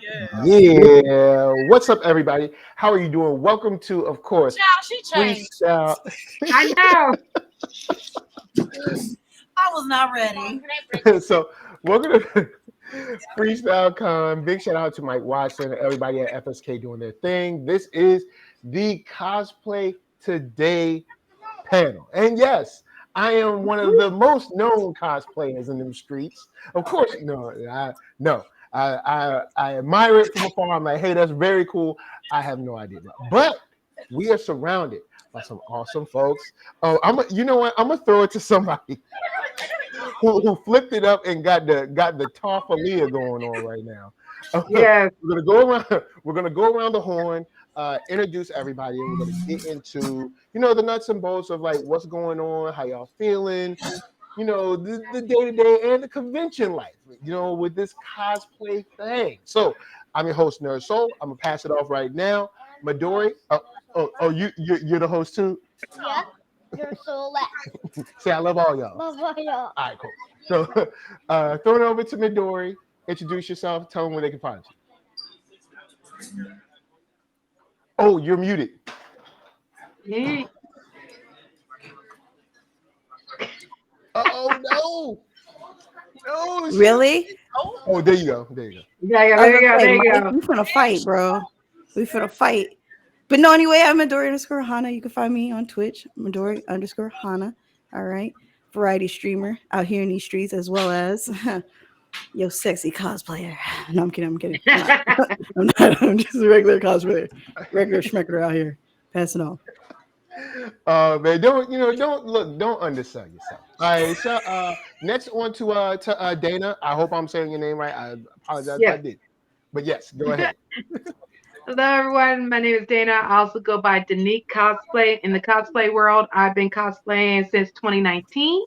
Yeah. Yeah. What's up, everybody? How are you doing? Welcome to, of course, Child, she changed. Freestyle. I know. I was not ready. So, welcome to Freestyle Con. Big shout out to Mike Watson, everybody at FSK doing their thing. This is the Cosplay Today panel. And yes, I am one of the most known cosplayers in them streets. Of course, no. I admire it from afar. I'm like, hey, that's very cool. I have no idea, but we are surrounded by some awesome folks. Oh, you know what? I'm gonna throw it to somebody who flipped it up and got the Tarfalia going on right now. Yes. We're gonna go around. We're gonna go around the horn, introduce everybody, and we're gonna get into the nuts and bolts of like what's going on, how y'all feeling, the day to day and the convention life, with this cosplay thing. So I'm your host, Nerd Soul. I'm gonna pass it off right now, Midori. Oh, you're the host too. Yeah, you're so loud. Say I love all y'all. Love all y'all. All right, cool. So, throw it over to Midori. Introduce yourself. Tell them where they can find you. Oh, you're muted. He- Oh no! No! Really? Oh, there you go. There you go. Yeah, I was there you gonna go. say, There you Mike, go. we finna fight, bro. We finna fight. But no, anyway, I'm Midori_Hana. You can find me on Twitch, Midori_Hana. All right. Variety streamer out here in these streets, as well as yo, sexy cosplayer. No, I'm kidding. I'm kidding. I'm not. I'm just a regular cosplayer. Regular schmecker out here. Passing off. Man, don't undersell yourself. All right, so next on to Dana. I hope I'm saying your name right. I apologize if I Yes. did, but yes, go ahead. Hello, everyone. My name is Dana. I also go by Danique Cosplay. In the cosplay world, I've been cosplaying since 2019.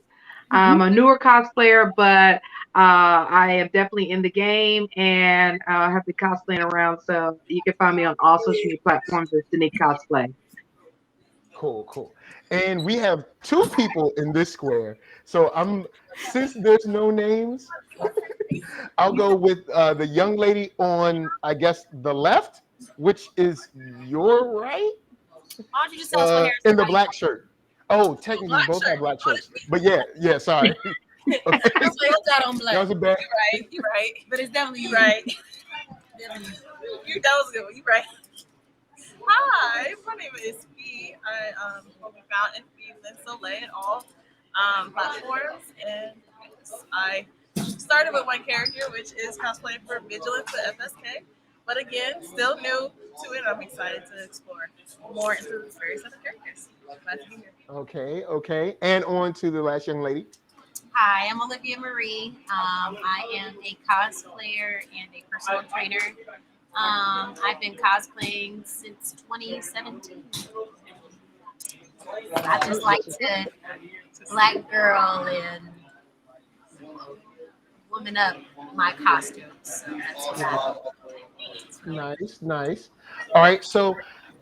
I'm a newer cosplayer, but I am definitely in the game and have been cosplaying around. So you can find me on all social media platforms as Danique Cosplay. Cool. And we have two people in this square. So since there's no names, I'll go with the young lady on, I guess, the left, which is your right, Why don't you just tell us what hair in the how you black shirt. Oh, technically, black both have shirt. black shirts. But yeah, sorry. Okay. That's why it's out on black. That was a bad. You're right. But it's definitely you. Right. Definitely you. That was good. You're right. Hi, my name is Fee. I will be found in Fee Lynn Soleil in all platforms, and I started with one character, which is cosplaying for Vigilance at FSK. But again, still new to it. I'm excited to explore more into the various other characters. Glad to be here. Okay. And on to the last young lady. Hi, I'm Olivia Marie. I am a cosplayer and a personal trainer. I've been cosplaying since 2017. I just like to black girl and woman up my costumes. So that's what Nice. All right, so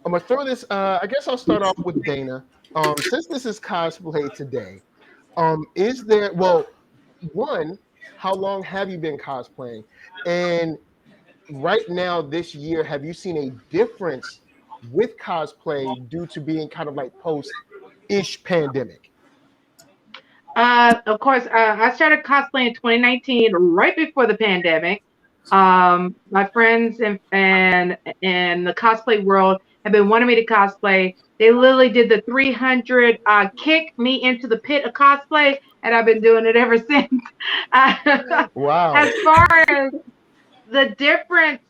I'm gonna throw this. I guess I'll start off with Dana. Since this is cosplay today, is there? Well, one, how long have you been cosplaying? And right now, this year, have you seen a difference with cosplay due to being kind of like post-ish pandemic? Of course, I started cosplaying in 2019, right before the pandemic. My friends and in the cosplay world have been wanting me to cosplay. They literally did the 300 kick me into the pit of cosplay, and I've been doing it ever since. Wow. As far as the difference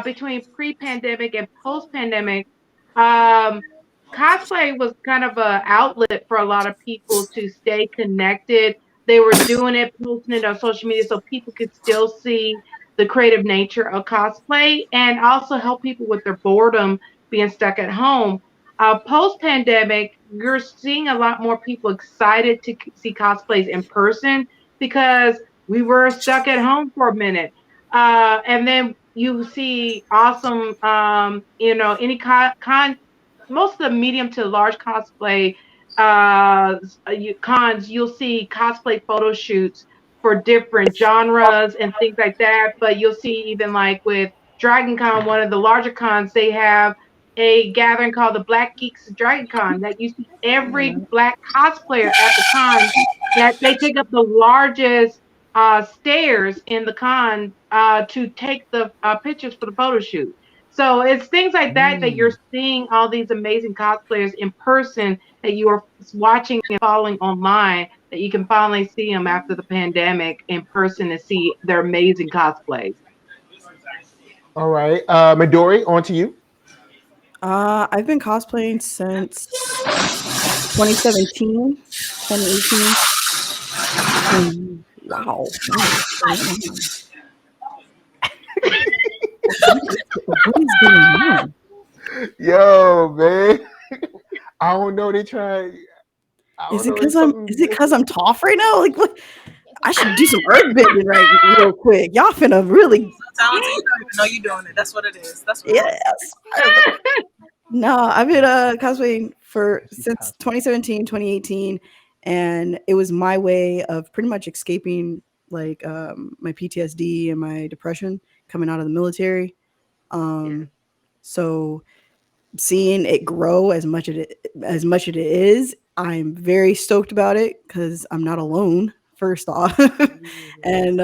between pre-pandemic and post-pandemic, um, cosplay was kind of an outlet for a lot of people to stay connected. They were doing it, posting it on social media so people could still see the creative nature of cosplay and also help people with their boredom being stuck at home. Post-pandemic, you're seeing a lot more people excited to see cosplays in person because we were stuck at home for a minute. And then you see awesome, any most of the medium to large cosplay cons, you'll see cosplay photo shoots for different genres and things like that. But you'll see even like with Dragon Con, one of the larger cons, they have a gathering called the Black Geeks of Dragon Con that you see every black cosplayer at the con, that they take up the largest stairs in the con to take the pictures for the photo shoot. So it's things like that that you're Mm. seeing all these amazing cosplayers in person that you are watching and following online, that you can finally see them after the pandemic in person and see their amazing cosplays. All right. Midori, on to you. I've been cosplaying since 2017, 2018. Wow. What is going on? Yo, man. I don't know. They try. I Is don't it know. It's because I'm something is it because different. I'm tough right now? Like what? I should do some earth bending right real quick. Y'all finna really So talented, you don't even know you're doing it. That's what it is. That's what it is. yes. No, I've been cosplaying for She's since cosplay. 2017, 2018, and it was my way of pretty much escaping like my PTSD and my depression coming out of the military. Um, so seeing it grow as much as it is, I'm very stoked about it because I'm not alone. First off, and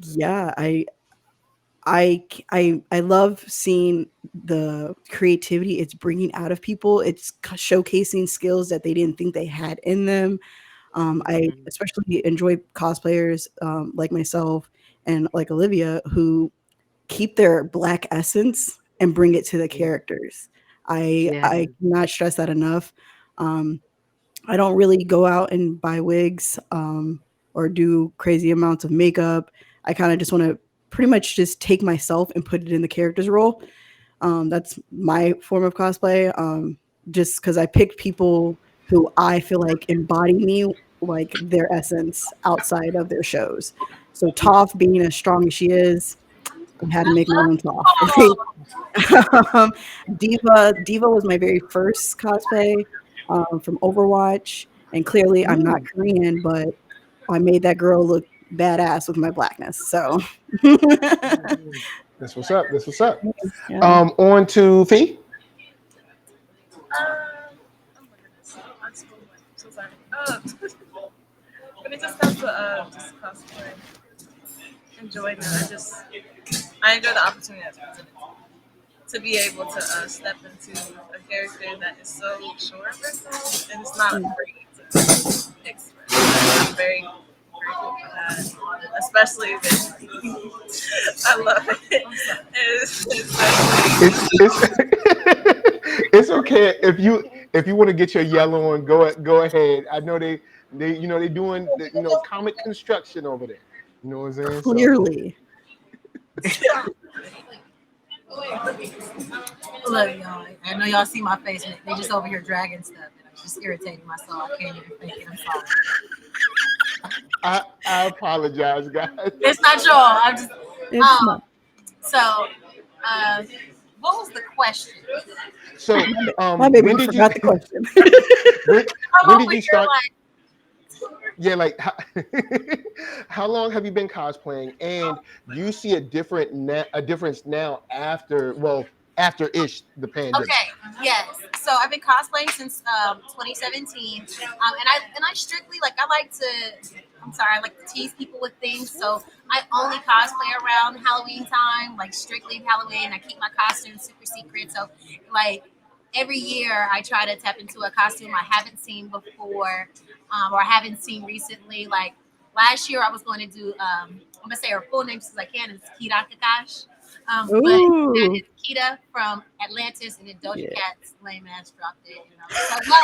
yeah, I love seeing the creativity it's bringing out of people. It's showcasing skills that they didn't think they had in them. I Mhm. especially enjoy cosplayers like myself and like Olivia who keep their black essence and bring it to the Yeah. characters. Yeah. I cannot stress that enough. Um, I don't really go out and buy wigs or do crazy amounts of makeup. I kind of just want to pretty much just take myself and put it in the character's role. That's my form of cosplay. Just because I picked people who I feel like embody me, like their essence outside of their shows. So Toph, being as strong as she is, I had to make my own Toph. Oh, um, Diva was my very first cosplay from Overwatch, and clearly I'm not Korean, but I made that girl look badass with my blackness. So That's what's up. That's what's up. yeah. On to Fee. oh my goodness. I'm so sorry. When it just comes to just cosplay, enjoying it. I enjoy the opportunity that's presented to be able to step into a character that is so sure of herself and it's not Mm. afraid to express. I'm very grateful for that, especially with I love it. It's Especially it's it's okay if you want to get your yellow on. Go ahead. I know they doing comic construction over there. You know what I'm saying? So Clearly. Look, y'all. I know y'all see my face. They just over here dragging stuff, and I'm just irritating myself. I can't even think it. I'm sorry. I apologize, guys. It's not y'all. I'm just. It's not. So, uh, what was the question? So My baby when did you forgot the question. when, I'm when over did you here start? like, Yeah, like how long have you been cosplaying, and do you see a difference now after ish the pandemic? okay, yes. So I've been cosplaying since 2017, and I strictly like I like to. I'm sorry, I like to tease people with things. So I only cosplay around Halloween time, like strictly Halloween. I keep my costumes super secret. So like every year, I try to tap into a costume I haven't seen before, or I haven't seen recently. Like last year, I was going to do. I'm gonna say her full name since I can. It's Kira Kakash. But that Ooh. is Kita from Atlantis, and then Doja Yeah. Cat's lame ass dropped it. And I was like, no,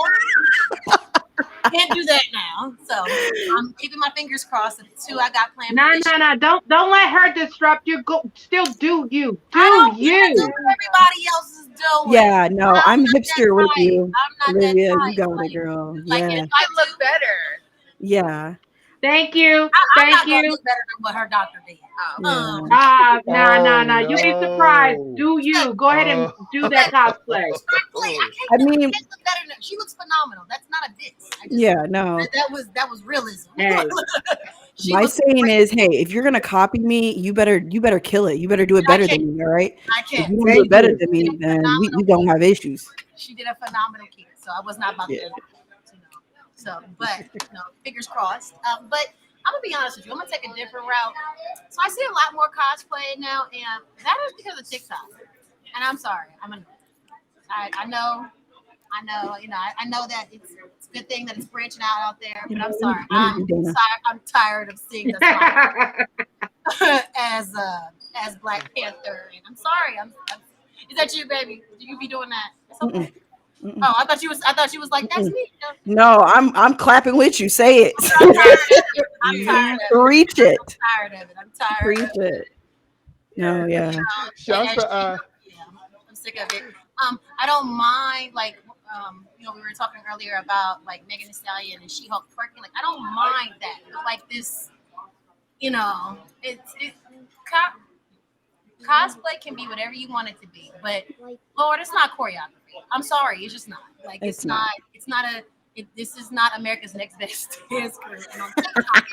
can't do that now. So I'm keeping my fingers crossed. The two I got planned No, for this no, year. no! Don't let her disrupt you. Go, still do you. I Do don't want to do you? what everybody else is doing. Yeah, no, I'm I'm not that hipster with type. you. I'm not that Olivia, you type. got it, girl. Like, Yeah. and if I can look do, better. Yeah. Thank you. I'm Thank not gonna you. look better than what her doctor did. Yeah. No, Oh no. You be surprised. no! Do you? Go ahead and Oh, do that cosplay. Strictly, I mean, can't look better than she looks phenomenal. That's not a diss. yeah, no. That was realism. Hey. She My was saying great. is, hey, if you're gonna copy me, you better kill it. You better do it I better can't. than me, all right? I If can't. you don't do it Thank better you. than She me, did a then we phenomenal. gonna have issues. She did a phenomenal kid. So I was not about Yeah. to, So, but fingers crossed. But I'm gonna be honest with you. I'm gonna take a different route. So I see a lot more cosplay now, and that is because of TikTok. And I'm sorry. I know. I know that it's a good thing that it's branching out there, You but know, I'm let sorry. me, let me do Dana. I'm tired of seeing the as Black Panther. And I'm sorry. Is that you, baby? Do you be doing that? It's okay. Mm-mm, mm-mm, Oh, I thought you was like, that's mm-mm. me. No, I'm clapping with you. Say I'm it. tired of it. I'm tired of it. Preach it. I'm tired of it. I'm tired Preach of it. Yeah. No, yeah. Shouts it. to Yeah, I'm sick of it. I don't mind like we were talking earlier about like Megan Thee Stallion and She-Hulk twerking. Like I don't mind that. But, like this, it cosplay can be whatever you want it to be, but Lord, it's not choreography. I'm sorry, it's just not. Like It's not. It's not a. This is not America's Next Best Dance Crew. And on TikTok,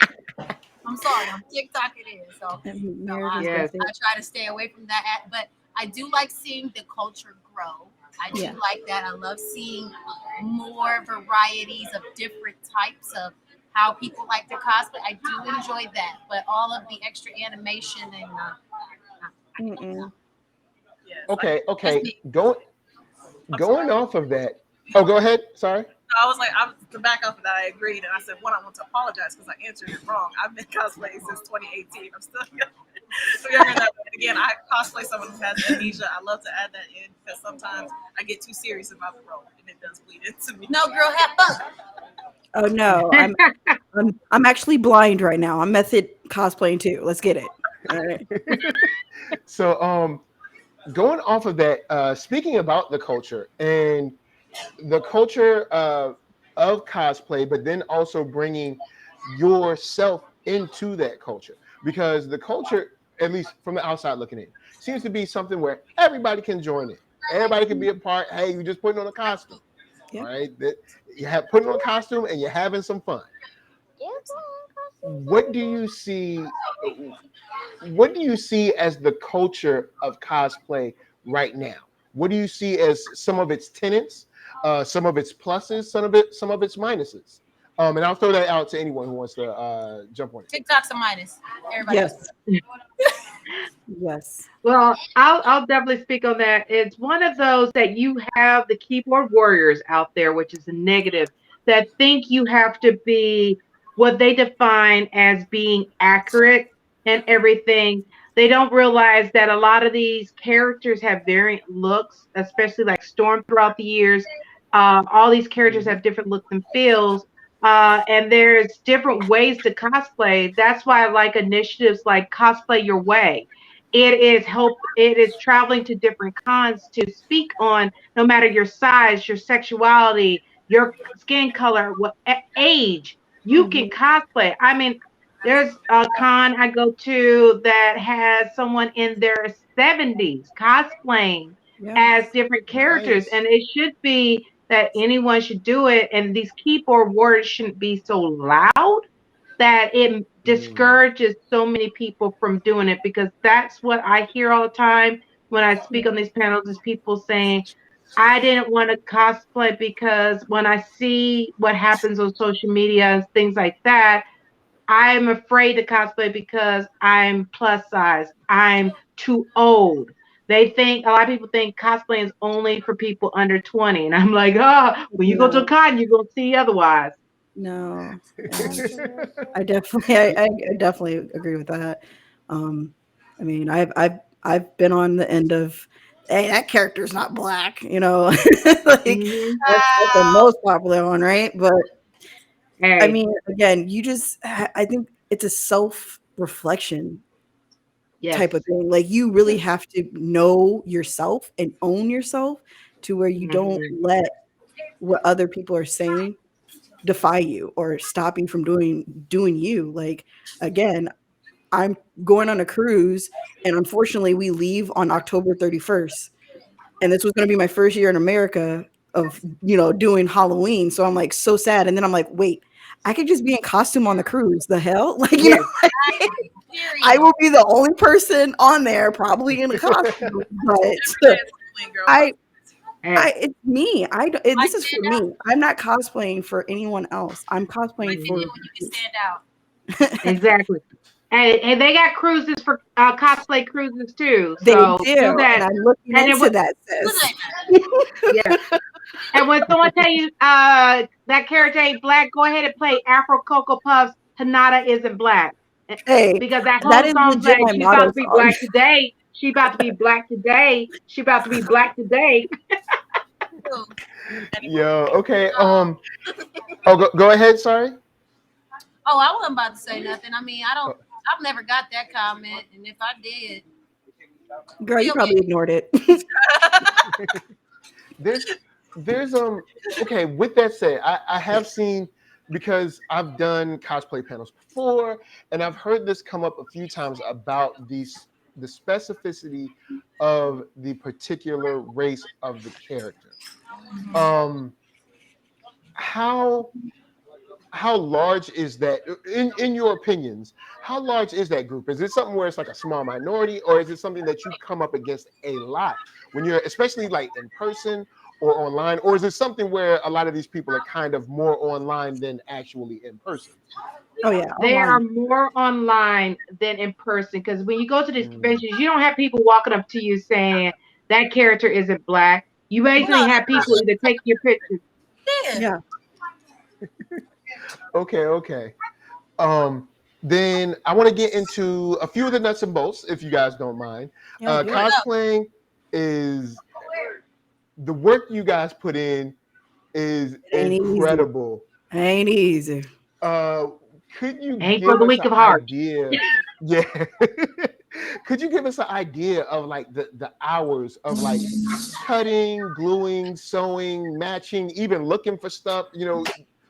I'm sorry, on TikTok it is. So America's Yes. best. I try to stay away from that. But I do like seeing the culture grow. I do Yeah. like that. I love seeing more varieties of different types of how people like to cosplay. I do enjoy that, but all of the extra animation and Mm-mm. Yeah. okay, that's okay. me. I'm Going sorry. off of that. Oh, go ahead. Sorry. I was like, to back off of that, I agreed, and I said, one, I want to apologize because I answered it wrong. I've been cosplaying since 2018. I'm still young. So younger than that. But again, I cosplay someone who has amnesia. I love to add that in because sometimes I get too serious about the role, and it does bleed into me. No, girl, have fun. Oh no, I'm actually blind right now. I'm method cosplaying too. Let's get it. All right. So, going off of that, speaking about the culture and the culture of cosplay, but then also bringing yourself into that culture, because the culture, at least from the outside looking in, seems to be something where everybody can join in. Everybody can be a part. Hey, you just putting on a costume, Yeah. all right? That you have putting on a costume and you're having some fun. What do you see? What do you see as the culture of cosplay right now? What do you see as some of its tenets, some of its pluses, some of its minuses? And I'll throw that out to anyone who wants to jump on it. TikTok's a minus. Everybody else. Yes. Yes. Well, I'll definitely speak on that. It's one of those that you have the keyboard warriors out there, which is a negative, that think you have to be what they define as being accurate and everything. They don't realize that a lot of these characters have variant looks, especially like Storm throughout the years. All these characters Mhm. have different looks and feels. And there's different ways to cosplay. That's why I like initiatives like Cosplay Your Way. It is traveling to different cons to speak on no matter your size, your sexuality, your skin color, what age, you can Mhm. cosplay. I mean, there's a con I go to that has someone in their 70s cosplaying Yeah. as different characters, Nice. and it should be that anyone should do it, and these keyboard words shouldn't be so loud that it Mm. discourages so many people from doing it, because that's what I hear all the time when I speak on these panels is people saying, I didn't want to cosplay because when I see what happens on social media and things like that, I'm afraid to cosplay because I'm plus size. I'm too old. They think a lot of people think cosplay is only for people under 20. And I'm like, oh, when you go to a No. con, you're gonna see otherwise. No. I definitely I definitely agree with that. Um I mean I've been on the end of, hey, that character's not black, like Hmm. that's the most popular one, right? But I Hey, mean, again, I think it's a self reflection yes. type of thing. Like you really have to know yourself and own yourself to where you don't Hmm. let what other people are saying defy you or stop you from doing you. Like again, I'm going on a cruise and unfortunately we leave on October 31st. And this was going to be my first year in America of, doing Halloween. So I'm like so sad. And then I'm like, wait, I could just be in costume on the cruise. The hell? Like, Yes. Period. I will be the only person on there probably in a costume. But I it's me. This is for me. I'm not cosplaying for anyone else. I'm cosplaying When for you can stand out. Exactly. And they got cruises for cosplay cruises too. they So do, do that. and I'm looking And it into was that, sis. yeah. And when someone tell you that character ain't black, go ahead and play Afro Cocoa Puffs. Hanada isn't black. Hey, Because that that whole is song's legit like my she's about motto to be song. black today. She about to be black today. She about to be black today. Yo, okay. Oh, go ahead. Sorry. Oh, I wasn't about to say nothing. I mean, I've never got that comment, and if I did, Girl, you probably ignored it. There's okay, with that said, I have seen, because I've done cosplay panels before, and I've heard this come up a few times about the specificity of the particular race of the character. Um, how large is that in your opinions? How large is that group? Is it something where it's like a small minority, or is it something that you come up against a lot when you're, especially like in person or online, or is it something where a lot of these people are kind of more online than actually in person? Oh yeah, They are online. more online than in person because when you go to these conventions, you don't have people walking up to you saying that character isn't black. You basically have people either taking your pictures. Yeah. Okay. Then I want to get into a few of the nuts and bolts, if you guys don't mind. Yeah, do it. Cosplaying is, the work you guys put in is Ain't incredible. Ain't easy. Could you Ain't for give the us weak an of heart. idea? Yeah. Could you give us an idea of like the hours of like cutting, gluing, sewing, matching, even looking for stuff,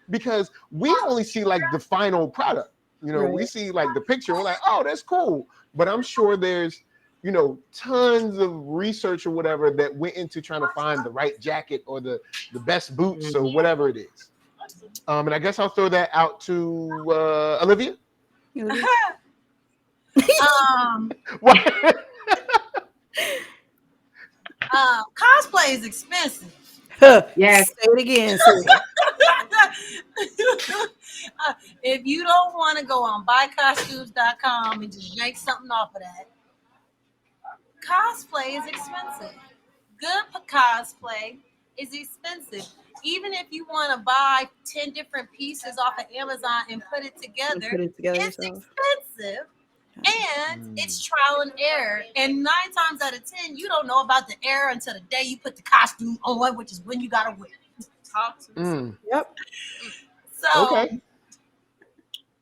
because we only see like the final product. Right. We see like the picture, we're like, oh, that's cool. But I'm sure there's, tons of research or whatever that went into trying to find the right jacket or the best boots or whatever it is. And I guess I'll throw that out to Olivia. What? Cosplay is expensive. Yes. Say it again. Sis. If you don't want to go on buycostumes.com and just yank something off of that, cosplay is expensive. Good cosplay is expensive. Even if you want to buy 10 different pieces off of Amazon and put it together, it's yourself. expensive. And it's trial and error. And 9 times out of 10, you don't know about the error until the day you put the costume on, which is when you gotta wear it. Talk to me. Yep. So okay.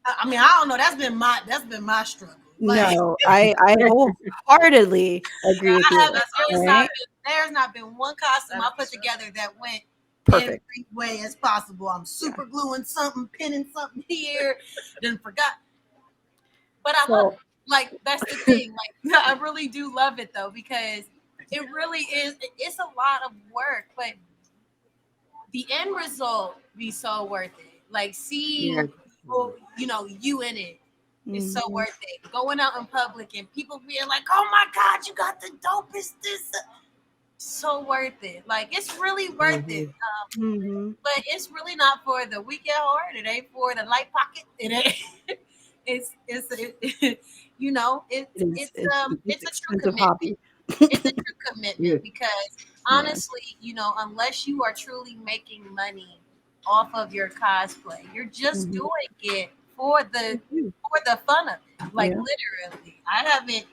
I mean, I don't know. That's been my struggle. Like, No, I wholeheartedly agree with you. There's not been one costume I put together that went Perfect. every way as possible. I'm super gluing something, pinning something here, then forgot. But I love it. Like, that's the thing. Like, I really do love it though, because it really is. It's a lot of work, but the end result be so worth it. Like, seeing people, you in it. It's so worth it. Going out in public and people being like, "Oh my God, you got the dopest this." So worth it. Like, it's really worth it. But it's really not for the weak at heart. It ain't for the light pocket. It ain't. It's a true commitment. It's a true commitment because honestly, unless you are truly making money off of your cosplay, you're just doing it for the fun of it. Like, literally. I haven't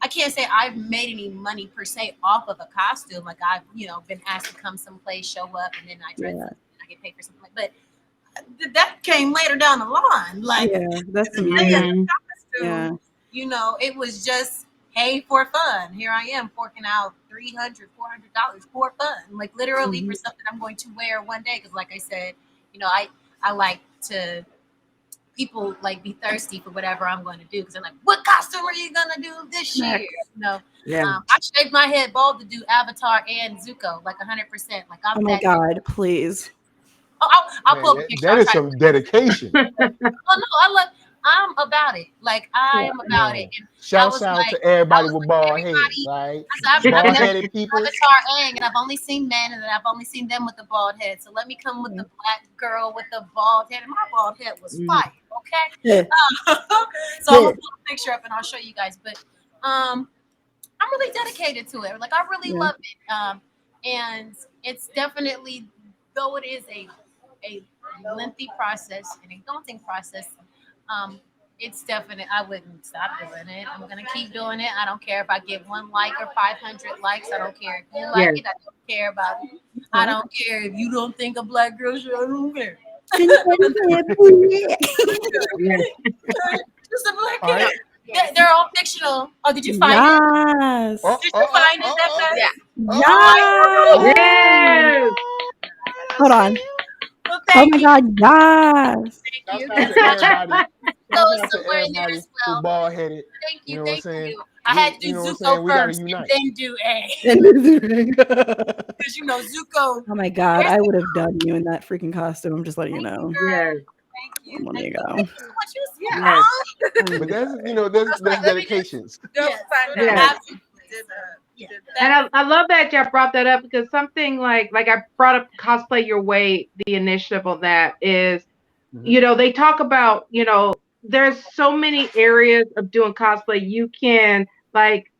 I can't say I've made any money per se off of a costume. Like, I've, been asked to come someplace, show up, and then I dress up and I get paid for something. But that came later down the line. Like, that's costume, it was just, hey, for fun. Here I am forking out $300, $400 for fun. Like, literally for something I'm going to wear one day. Because, like I said, I like to. People like be thirsty for whatever I'm going to do because they're like, "What costume are you gonna do this year?" I shaved my head bald to do Avatar and Zuko, like 100%. Like, I'm oh my God, please. I'll Man, pull up a picture. that I'll is try to. some dedication. Oh no, I'm about it. Like I am about it. And I Shouts was out like, to everybody with bald everybody. heads, right? I said, I've Bald never headed seen people. Avatar and I've only seen men, and then I've only seen them with the bald head. So let me come with the black girl with the bald head, and my bald head was fire. Okay, Yeah. so I'm gonna pull a picture up and I'll show you guys. But I'm really dedicated to it. Like I really love it. And it's definitely, though it is a lengthy process and a daunting process. It's definite. I wouldn't stop doing it. I'm gonna keep doing it. I don't care if I get 1 like or 500 likes. I don't care if you like it. I don't care about it. I don't care if you don't think a black girl should. I don't care. Just a black All kid. right. They're all fictional. Oh, did you find it? Yes. Did you find it that fast? Yes. Yes. Hold on. Well, Oh thank my you. God. Yes. Thank you. Shouts out to everybody. So Shouts it's out to somewhere in there everybody as who well. bald headed. Thank You you. know what I'm Thank saying? you. I had to do You know what I'm Zuko saying? We gotta first and unite. then do A. Because Zuko. Oh my God. I would have done you in that freaking costume. I'm just letting you know. Yes. Thank you. Well, there you Thank go. you. What you was Yes. But that's dedications. Yes. Yes. Absolutely. And I love that y'all brought that up, because something like I brought up Cosplay Your Way, the initiative on that is, they talk about, there's so many areas of doing cosplay. You can like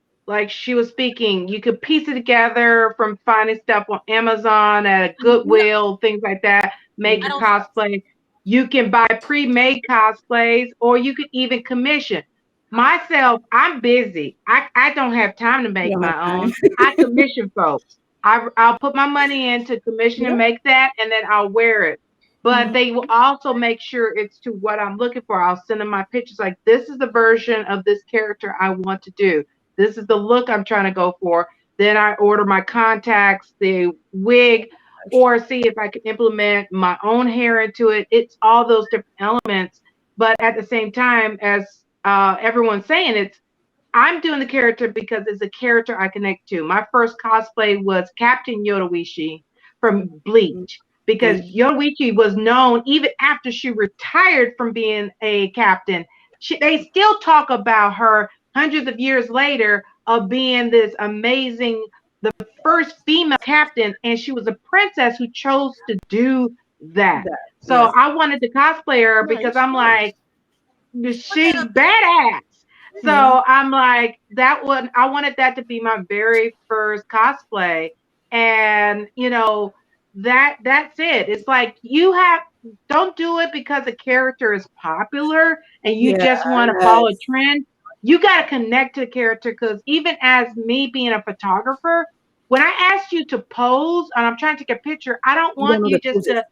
she was speaking, you could piece it together from finding stuff on Amazon at a Goodwill, things like that, make a cosplay. You can buy pre-made cosplays, or you could even commission. Myself, I'm busy. I don't have time to make You don't have my time. own. I commission folks. I'll put my money in to commission and make that, and then I'll wear it. But they will also make sure it's to what I'm looking for. I'll send them my pictures like, this is the version of this character I want to do. This is the look I'm trying to go for. Then I order my contacts, the wig, or see if I can implement my own hair into it. It's all those different elements. But at the same time, as everyone's saying, I'm doing the character because it's a character I connect to. My first cosplay was Captain Yodoishi from Bleach, because Yodoichi was known even after she retired from being a captain. They still talk about her hundreds of years later of being this amazing, the first female captain, and she was a princess who chose to do that. So I wanted to cosplay her because I'm like, she's badass. So I'm like, I wanted that to be my very first cosplay. And that's it. It's like, don't do it because a character is popular and you just want to follow a trend. You got to connect to the character, because even as me being a photographer, when I ask you to pose and I'm trying to take a picture, I don't want you just to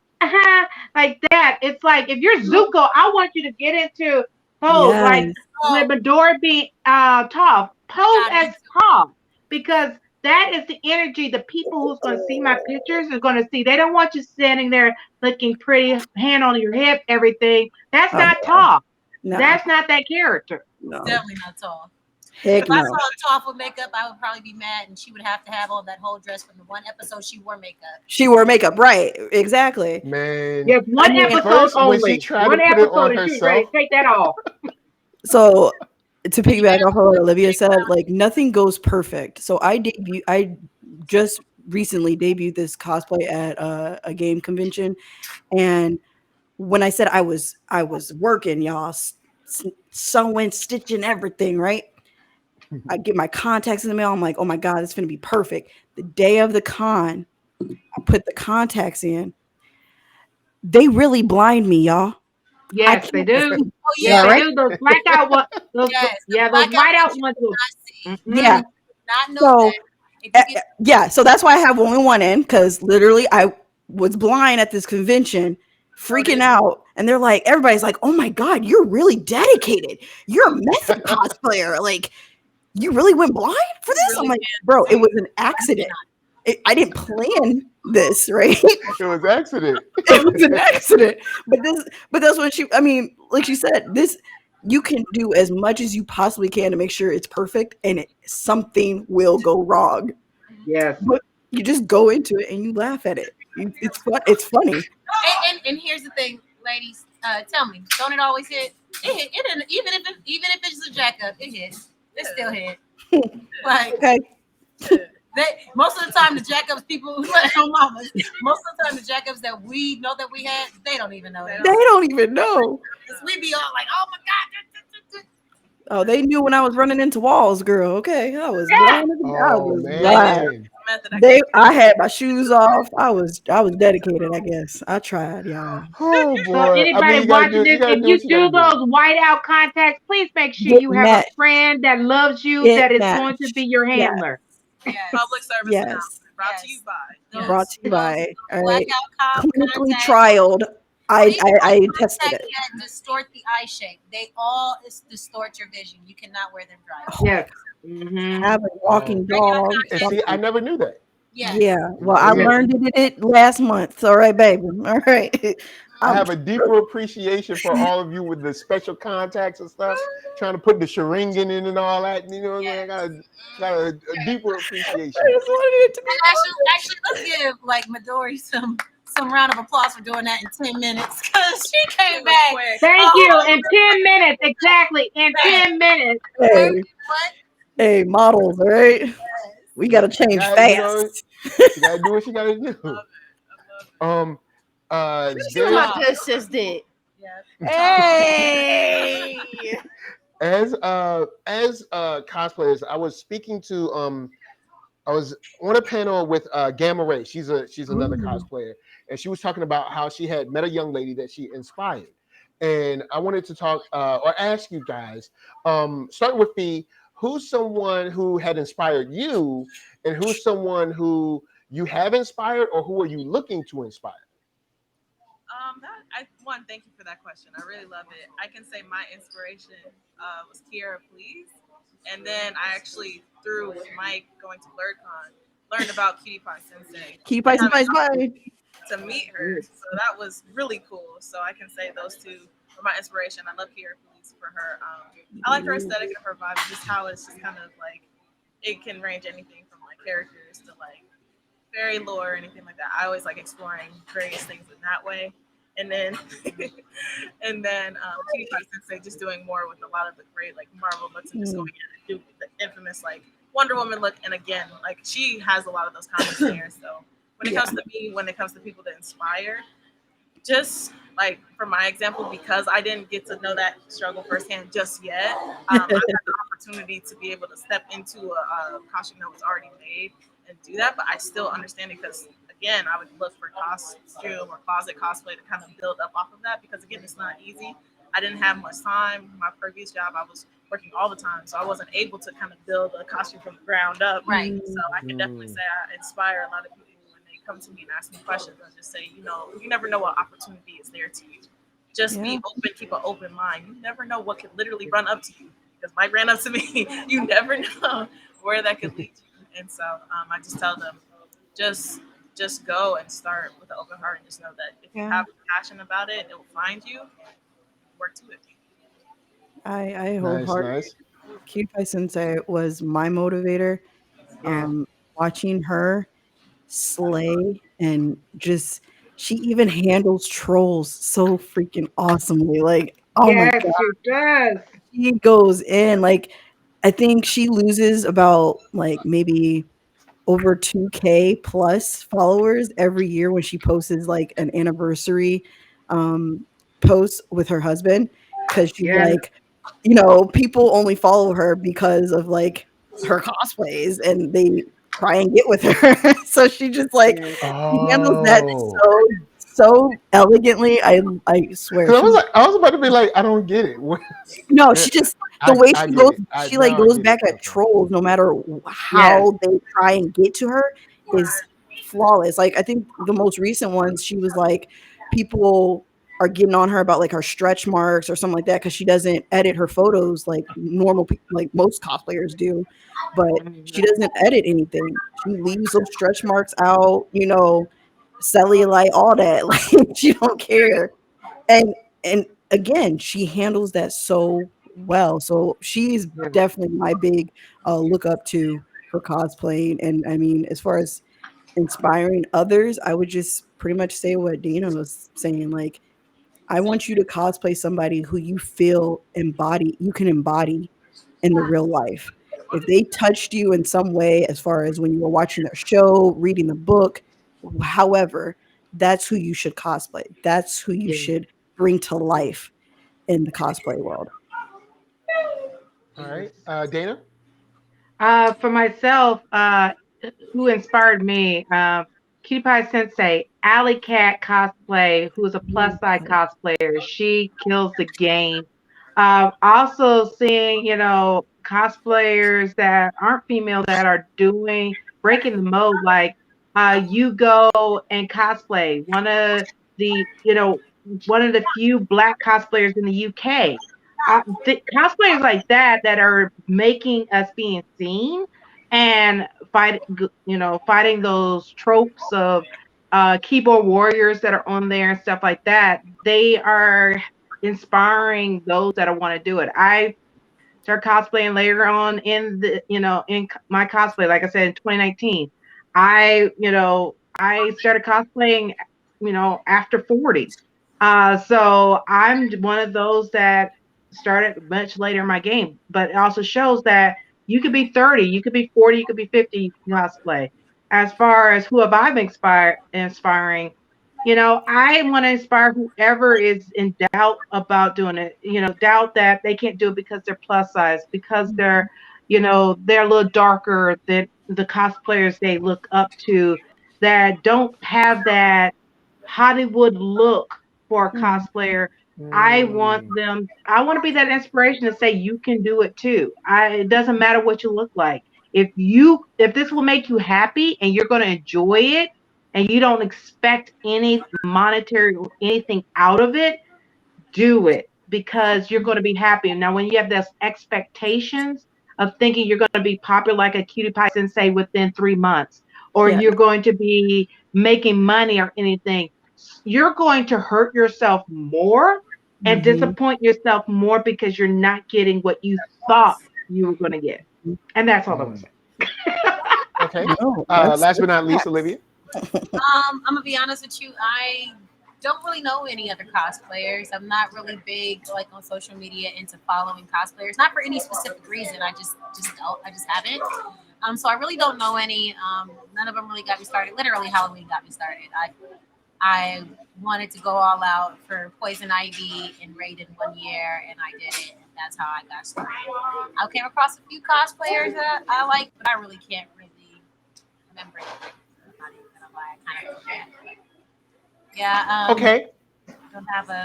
like that. It's like, if you're Zuko, I want you to get into pose, like with Midori being Toph, pose as Toph, because that is the energy the people who's going to see my pictures are going to see. They don't want you standing there looking pretty, hand on your hip, everything. That's not Toph. That's not that character. No. Definitely not Toph. Heck If I no. saw Toph with makeup, I would probably be mad, and she would have to have all that whole dress from the one episode she wore makeup. She wore makeup, right? Exactly. Man. Yes, one episode first, only. when she tried One to put it episode, on and she was ready herself. to take that off. So to piggyback off of what Olivia said, like nothing goes perfect. So I just recently debuted this cosplay at a game convention, and when I said I was working, y'all, sewing, stitching, everything, right? I get my contacts in the mail. I'm like, oh my God, it's gonna be perfect. The day of the con, I put the contacts in. They really blind me, y'all. Yes, they do. Oh Yes, yeah, they do. Those blackout ones. Those whiteout ones. Yeah. Not know that. Yeah, so that's why I have only one in, because literally I was blind at this convention, freaking out, and they're like, everybody's like, oh my God, you're really dedicated. You're a method cosplayer. Like, you really went blind for this? I'm like, bro, it was an accident. I didn't plan this, right? It was accident. It was an accident. But that's what like she said, this, you can do as much as you possibly can to make sure it's perfect, and something will go wrong. Yes. But you just go into it and you laugh at it. It's fun. It's funny. And here's the thing, ladies. Tell me, don't it always hit? It hit. Even if it's a jack up, it hits. It still hit. Like Okay. most of the time, the jackups people who let no mamas. Most of the time, the jackups that we know that we had, they don't even know that. They don't even know. 'Cause we be all like, "Oh my god!" Oh, they knew when I was running into walls, girl. Okay, I was blind. I Oh was blind. man. Method I I had my shoes off. I was dedicated. I guess I tried, y'all. Oh So boy. I mean, anybody watching you this, gotta if do you what you gotta do do. those whiteout contacts, please make sure Get you have a matched. friend that loves you Get that is going to be matched. your Yes. handler. public service Yes. announcement brought to you by. Brought to you by. All right. Blackout Clinically contacts. trialed. I Even tested contacts it. that distort the eye shape. They all distort your vision. You cannot wear them dry. Oh, Yes. Mm-hmm. have a walking dog. And see, I Something. never knew that. Yes. Yeah. Well, I Yes. learned it last month. All right, baby. All right. I I'm have a deeper appreciation for all of you with the special contacts and stuff, trying to put the Sharingan in and all that. You know what I'm saying? I got a deeper appreciation. I just wanted it to be Actually, let's give like Midori some round of applause for doing that in 10 minutes because she came back. Quick. Thank you. Oh, In 10 minutes, exactly. In 10 minutes. hey, what? hey, models, all right? We gotta change You know, fast. she gotta do what she gotta do. I love it. See what there my good sis did. Yeah. Hey. as cosplayers, I was speaking to I was on a panel with Gamma Ray. She's another Ooh. cosplayer, and she was talking about how she had met a young lady that she inspired. And I wanted to talk or ask you guys, starting with Fee, who's someone who had inspired you, and who's someone who you have inspired, or who are you looking to inspire? Thank you for that question. I really love it. I can say my inspiration was Kiera Please, and then I actually through Mike going to LearnCon learned about Cutie Pie Sensei Keep and ice, having spice, the bye. opportunity to meet her. So that was really cool. So I can say those two were my inspiration. I love Kiera Please for her. I like her aesthetic and her vibe, just how it's just kind of like it can range anything from like characters to like fairy lore or anything like that. I always like exploring various things in that way. And then, Cutie Pie Sensei just doing more with a lot of the great like Marvel looks and just going in and do the infamous like Wonder Woman look. And again, like she has a lot of those comments there. So when it comes to me, when it comes to people to inspire, just like for my example, because I didn't get to know that struggle firsthand just yet, I had the opportunity to be able to step into a costume that was already made and do that. But I still understand it because, again, I would look for costume or closet cosplay to kind of build up off of that because, again, it's not easy. I didn't have much time. My previous job, I was working all the time, so I wasn't able to kind of build a costume from the ground up. Right. So I can definitely say I inspire a lot of people when they come to me and ask me questions. I just say, you never know what opportunity is there to you. Just be open, keep an open mind. You never know what could literally run up to you. Because Mike ran up to me. You never know where that could lead you. And so I just tell them, just go and start with an open heart and just know that if you have a passion about it, it will find you. Work to it. I Nice, wholeheartedly. nice. Cutie Pie Sensei was my motivator. Yeah. Watching her slay and just she even handles trolls so freaking awesomely. Like, oh my Yes, god, she does. she goes in. Like, I think she loses about like maybe over 2K plus followers every year when she posts like an anniversary um post with her husband because she's Yes. like, people only follow her because of like her cosplays and they try and get with her. So she just like Yes. she handles that Oh, so elegantly. I swear 'cause she I was about to be like, I don't get it. no, she just the I way I she get goes, it. she like Now I goes get it. back at Okay. trolls no matter Yes. how they try and get to her is flawless. Like I think the most recent ones, she was like, people are getting on her about like her stretch marks or something like that because she doesn't edit her photos like like most cosplayers do, but she Mhm. doesn't edit anything. She leaves those stretch marks out, cellulite, all that. Like she don't care and again she handles that so well, so she's definitely my big look up to for cosplaying. And I mean, as far as inspiring others, I would just pretty much say what Dina was saying. Like, I want you to cosplay somebody who you feel you can embody in the real life. If they touched you in some way, as far as when you were watching their show, reading the book, however, that's who you should cosplay. That's who you Yeah. should bring to life in the cosplay world. All right, Dana. For myself, who inspired me, Cutie Pie Sensei, Alley Cat Cosplay, who is a plus size cosplayer. She kills the game. Also seeing, cosplayers that aren't female that are breaking the mold, like you go and cosplay. One of the few black cosplayers in the UK. Cosplayers like that are making us being seen and fighting those tropes of keyboard warriors that are on there and stuff like that. They are inspiring those that want to do it. I started cosplaying later on in my cosplay, like I said, in 2019. I started cosplaying, after 40. So I'm one of those that started much later in my game, but it also shows that you could be 30, you could be 40, you could be 50, you can cosplay. As far as who have I been inspiring, I want to inspire whoever is in doubt about doing it, doubt that they can't do it because they're plus size, because they're a little darker than the cosplayers they look up to, that don't have that Hollywood look for a cosplayer. I want to be that inspiration to say you can do it too. It doesn't matter what you look like. If this will make you happy and you're going to enjoy it and you don't expect any monetary or anything out of it, do it because you're going to be happy. Now, when you have those expectations of thinking you're going to be popular like a Cutie Pie Sensei within 3 months, or Yeah. you're going to be making money or anything, you're going to hurt yourself more and disappoint yourself more because you're not getting what you thought you were going to get. And that's all I'm going to say. Okay. No, Last but not least, Olivia. I'm gonna be honest with you. I don't really know any other cosplayers. I'm not really big like on social media into following cosplayers. Not for any specific reason. I just don't. I just haven't. So I really don't know any. None of them really got me started. Literally, Halloween got me started. I wanted to go all out for Poison Ivy and Raiden one year, and I did it. And that's how I got started. I came across a few cosplayers that I like, but I really can't really remember. I'm not even gonna lie. I kind of forget. Yeah. Okay. Don't have a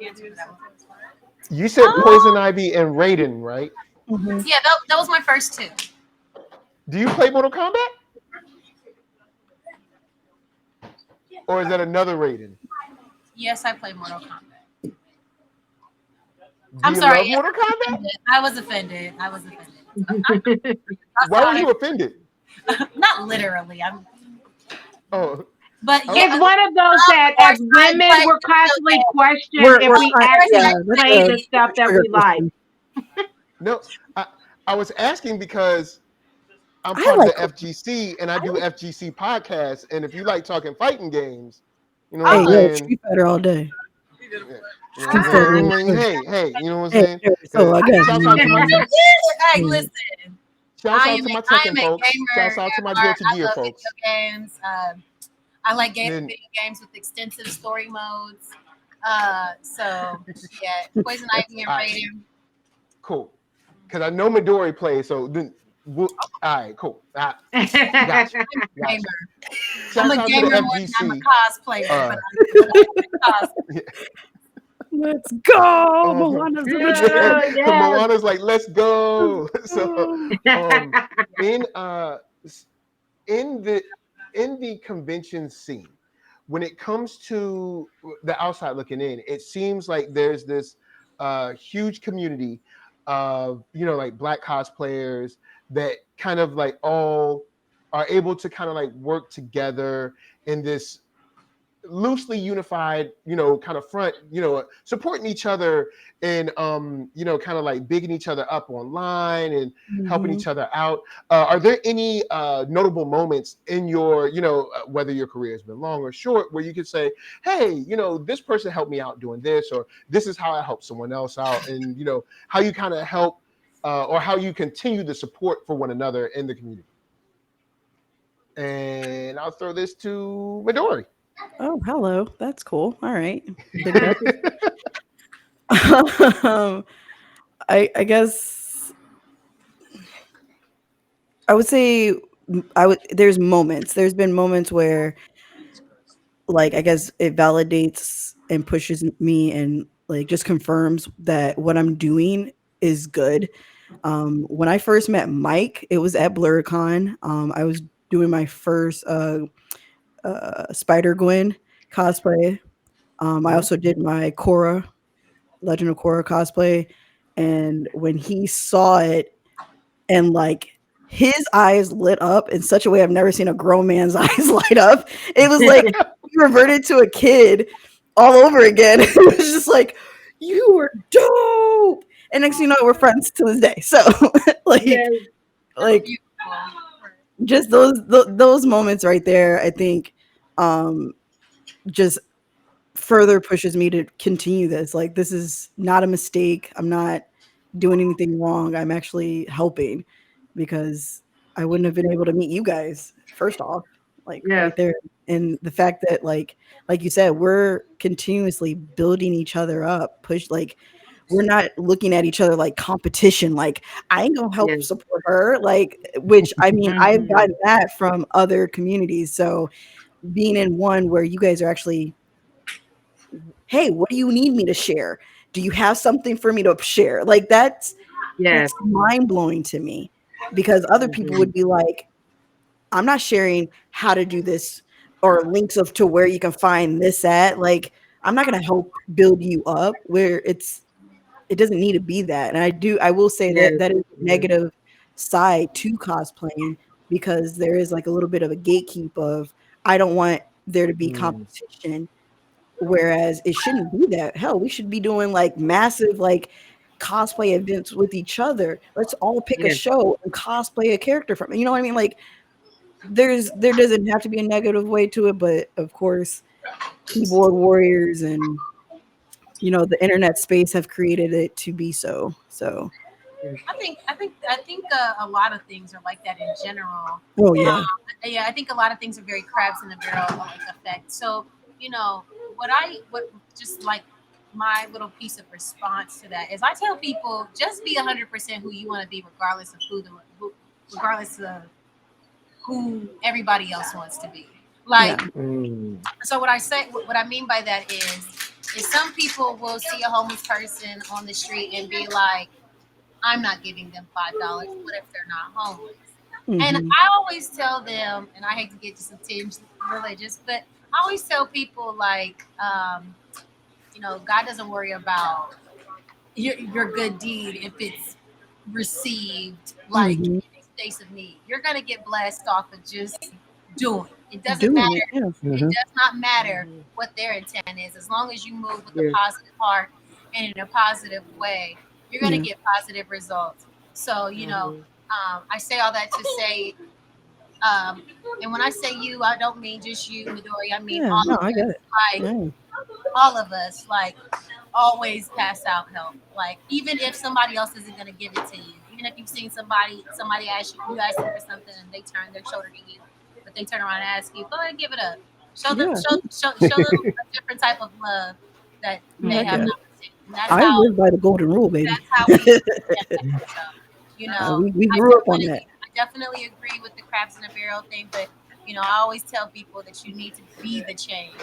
answer to that one. You said Poison Ivy and Raiden, right? Yeah, that was my first two. Do you play Mortal Kombat? Or is that another Raiden? Yes, I play Mortal Kombat. Do I'm you sorry. love Mortal Kombat? I was offended. Why were you offended? Not literally. Oh, But Oh. yeah, It's one of those that of as course I women play we're constantly okay. questioned We're if we trying- actually yeah, that's play a the stuff that trigger we like. question. no. I was asking because I'm I part like- of the FGC and I do FGC podcasts. And if you like talking fighting games, you know Hey, what I'm yeah, saying? Street Fighter all day. You know what Street I'm Fighter. saying? I mean, hey, you know what I'm Hey, saying? so I got Shouts out to my Hey, listen. shouts I out am to my I Tekken am a folks. gamer. Shouts out to my at heart. Guilty I Gear love folks. video games. I like Then- video games with extensive story modes. So yeah, Poison Ivy and Alright. Raiden. Cool. Because I know Midori plays, so then all right, cool. Gotcha. Gotcha. Gamer. Shouts I'm a out gamer to the more than I'm a FGC. cosplayer. Uh, but I'm a Let's go. Oh. Moana's the Yeah. best. Yes. Moana's like, let's go. So in the convention scene, when it comes to the outside looking in, it seems like there's this huge community of like Black cosplayers that kind of like all are able to kind of like work together in this loosely unified, kind of front, supporting each other and, kind of like bigging each other up online and helping Mhm. each other out. Are there any notable moments in your, whether your career has been long or short, where you could say, hey, this person helped me out doing this, or this is how I help someone else out, and, how you kind of help or how you continue the support for one another in the community? And I'll throw this to Midori. Oh, hello. That's cool. All right. Big Beth. um, I guess I would say there's moments. There's been moments where like I guess it validates and pushes me and like just confirms that what I'm doing is good. When I first met Mike, it was at BlurCon. I was doing my first Spider Gwen cosplay. I Mhm. also did my Korra, Legend of Korra cosplay, and when he saw it and like his eyes lit up in such a way I've never seen a grown man's eyes light up. It was like he reverted to a kid all over again. It was just like, you were dope. And next thing you know, we're friends to this day. So like Yes, That's like beautiful. just those moments right there, I think um just further pushes me to continue this. Like this is not a mistake. I'm not doing anything wrong. I'm actually helping because I wouldn't have been able to meet you guys first off, like yes, right there. And the fact that like you said, we're continuously building each other up, push like we're not looking at each other like competition, like I ain't gonna help yes. support her. Like which I mean I've Mhm. gotten that from other communities. So being in one where you guys are actually, hey, what do you need me to share? Do you have something for me to share? Like Yes. that's mind blowing to me because other people Mhm. would be like, I'm not sharing how to do this or links of to where you can find this at. Like, I'm not going to help build you up where it doesn't need to be that. And I will say that Yes. that is a Yes. negative side to cosplaying because there is like a little bit of a gatekeep of, I don't want there to be Mm. competition. Whereas it shouldn't be that. Hell, we should be doing like massive like cosplay events with each other. Let's all pick a Yes. show and cosplay a character from it. You know what I mean? Like there doesn't have to be a negative way to it, but of course, keyboard warriors and the internet space have created it to be so. So, Yes. I think a lot of things are like that in general. oh Um, yeah, yeah, I think a lot of things are very crabs in the barrel like effect. So you know what just like my little piece of response to that is I tell people just be 100% who you want to be, regardless of regardless of who everybody else wants to be. yeah, Like, Mm. so what I mean by that is some people will see a homeless person on the street and be like, I'm not giving them $5. What if they're not homeless? And hmm, I always tell them, and I hate to get just a tinge religious, but I always tell people like, God doesn't worry about your good deed if it's received like hmm, in a space of need. You're gonna get blessed off of just doing. It doesn't doing matter. it. Yeah, It Mhm. does not matter Mhm. what their intent is, as long as you move with a Yes. positive heart and in a positive way, you're gonna yeah, get positive results. So Mhm. I say all that to say, um, and when I say you, I don't mean just you, Midori. I mean yeah. all No, of I get us. it. Like Yeah, all of us. Like always pass out help. Like even if somebody else isn't gonna give it to you, even if you've seen somebody you ask them for something and they turn their shoulder to you, but they turn around and ask you, go ahead and give it up. yeah. Show them a different type of love that they Heck have yeah. Mhm. not received. And I live by the golden rule, baby. that's how we get that. So, We grew up on that. I definitely agree with the crabs in the barrel thing, but I always tell people that you need to be the change.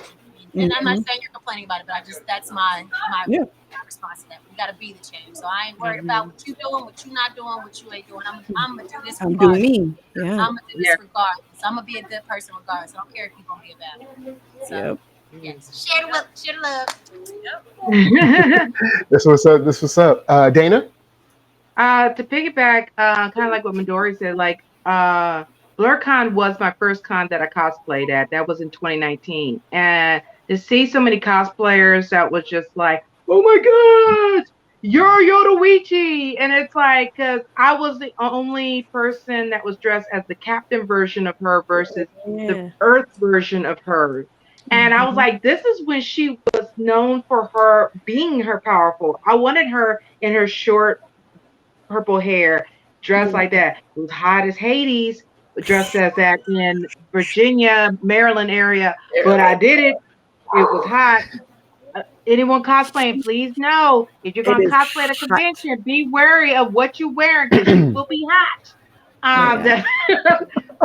And I'm not Hmm. saying you're complaining about it, but I just that's my Yeah, response to that. We got to be the change. So I ain't worried about Mhm. what you doing, what you not doing, what you ain't doing. I'm gonna do this I'm doing regardless. me. Yeah. I'm gonna do this Yes. regardless. I'm gonna be a good person regardless. I don't care if you're gonna be a bad one. So Yep. Mhm. yes, share the love. Yep. This what's up. This what's up. Dana. To piggyback, kind of like what Midori said, like BlurCon was my first con that I cosplayed at. That was in 2019, and to see so many cosplayers that was just like, oh my god, you're Yodoichi. And it's like, because I was the only person that was dressed as the captain version of her versus the Yeah. Earth version of her. And I was Mhm. like, this is when she was known for her being her powerful. I wanted her in her short purple hair, dressed Yeah. like that. It was hot as Hades, dressed as that in Virginia, Maryland area. But I did it. It was hot. Anyone cosplaying, please know if you're It going to is cosplay at a hot. convention, be wary of what you're wearing because you will be hot. Yeah.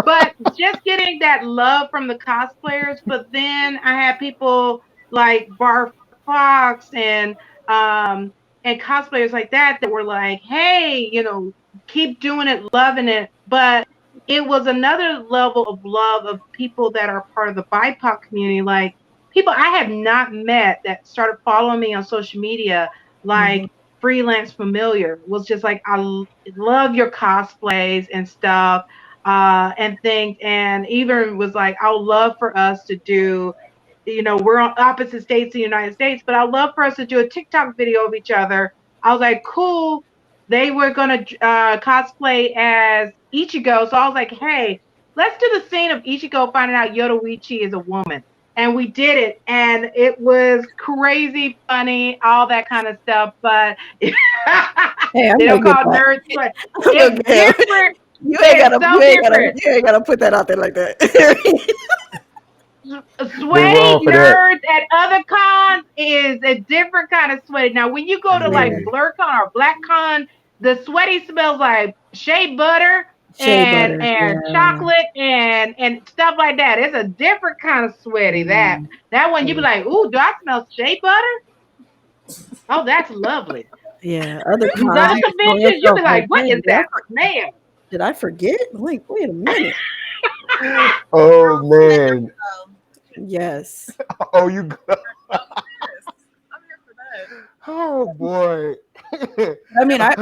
But just getting that love from the cosplayers. But then I had people like Bar Fox and cosplayers like that were like, hey, keep doing it, loving it. But it was another level of love of people that are part of the BIPOC community, like people I have not met that started following me on social media, like Mhm. freelance familiar, was just like, love your cosplays and stuff, and things, and even was like, I would love for us to do, we're on opposite states in the United States, but I'd love for us to do a TikTok video of each other. I was like, cool. They were gonna cosplay as Ichigo, so I was like, hey, let's do the scene of Ichigo finding out Yodoichi is a woman. And we did it, and it was crazy funny, all that kind of stuff. But they Hey, I'm gonna don't get call that. nerds, but I'm gonna it's get him. different. You ain't It's gotta. so You ain't gotta. different. You ain't gotta put that out there like that. They wrong Sweaty for that. nerds at other cons is a different kind of sweaty. Now, when you go to like Yeah. Yeah. BlurCon or BlackCon, the sweaty smells like shea butter Shea and butter. and Yeah. chocolate and stuff like that. It's a different kind of sweaty. That Mm. that one you be Yeah. like, ooh, do I smell shea butter? Oh, that's lovely. Yeah. Other These cons, other you just know conventions, you yourself be like, like, what dang, is that smell? did I forget? Like, wait a minute. Oh Girls, let her man. go. Yes. Oh you. Yes, I'm here for that. Oh boy. I mean, I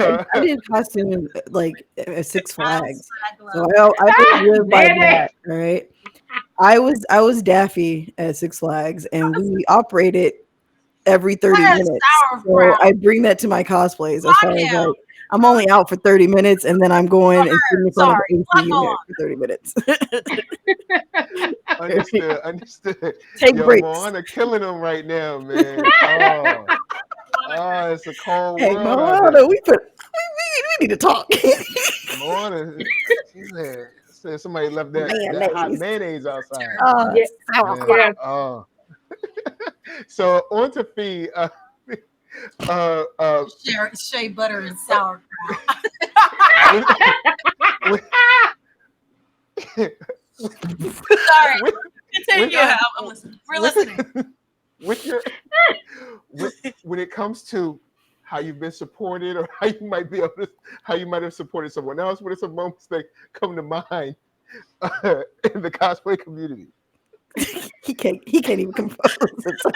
did costume like at Six House Flags, flag so glow. I Ah, live by did it? that. All right. I was Daffy at Six Flags, and we operated every 30 What a minutes. So sauerkraut. I bring that to my cosplays as Calm far as down. like I'm only out for 30 minutes and then I'm For going and her. sitting in front of Sorry. the AC Go unit on. for 30 minutes. Understood. Understood. Take Yo, breaks. Moana killing them right now, man. Oh, oh, it's a cold Hey, world out Moana, there. we need to talk. Moana, she said somebody left that hot Mayonnaise. mayonnaise outside. Uh, Yeah, Man, sauerkraut. yeah. oh. So on to Fee. Uh, uh, Shea butter and sauerkraut. when, when, Sorry. when, when, Continue. Go ahead. I'm listening. We're when, listening. when, you're, when it comes to how you've been supported or how you might have supported someone else, what are some moments that come to mind in the cosplay community? He can't even compose himself.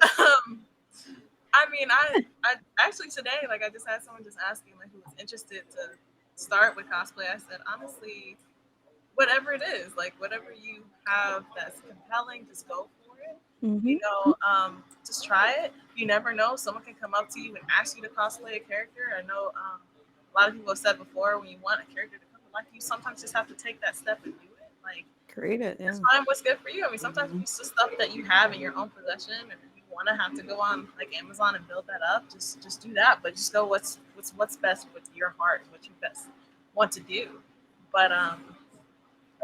Um, I mean, I actually today, like, I just had someone just asking, like, who was interested to start with cosplay. I said, honestly, whatever it is, like, whatever you have that's compelling, just go for it. Mhm. Just try it. You never know. Someone can come up to you and ask you to cosplay a character. I know a lot of people have said before, when you want a character to come to life, you sometimes just have to take that step and do it. Like, Create it, yeah. just find what's good for you. I mean, sometimes it's just stuff that you have in your own possession, and if you want to have to go on like Amazon and build that up, just do that. But just go what's best with your heart, what you best want to do. But I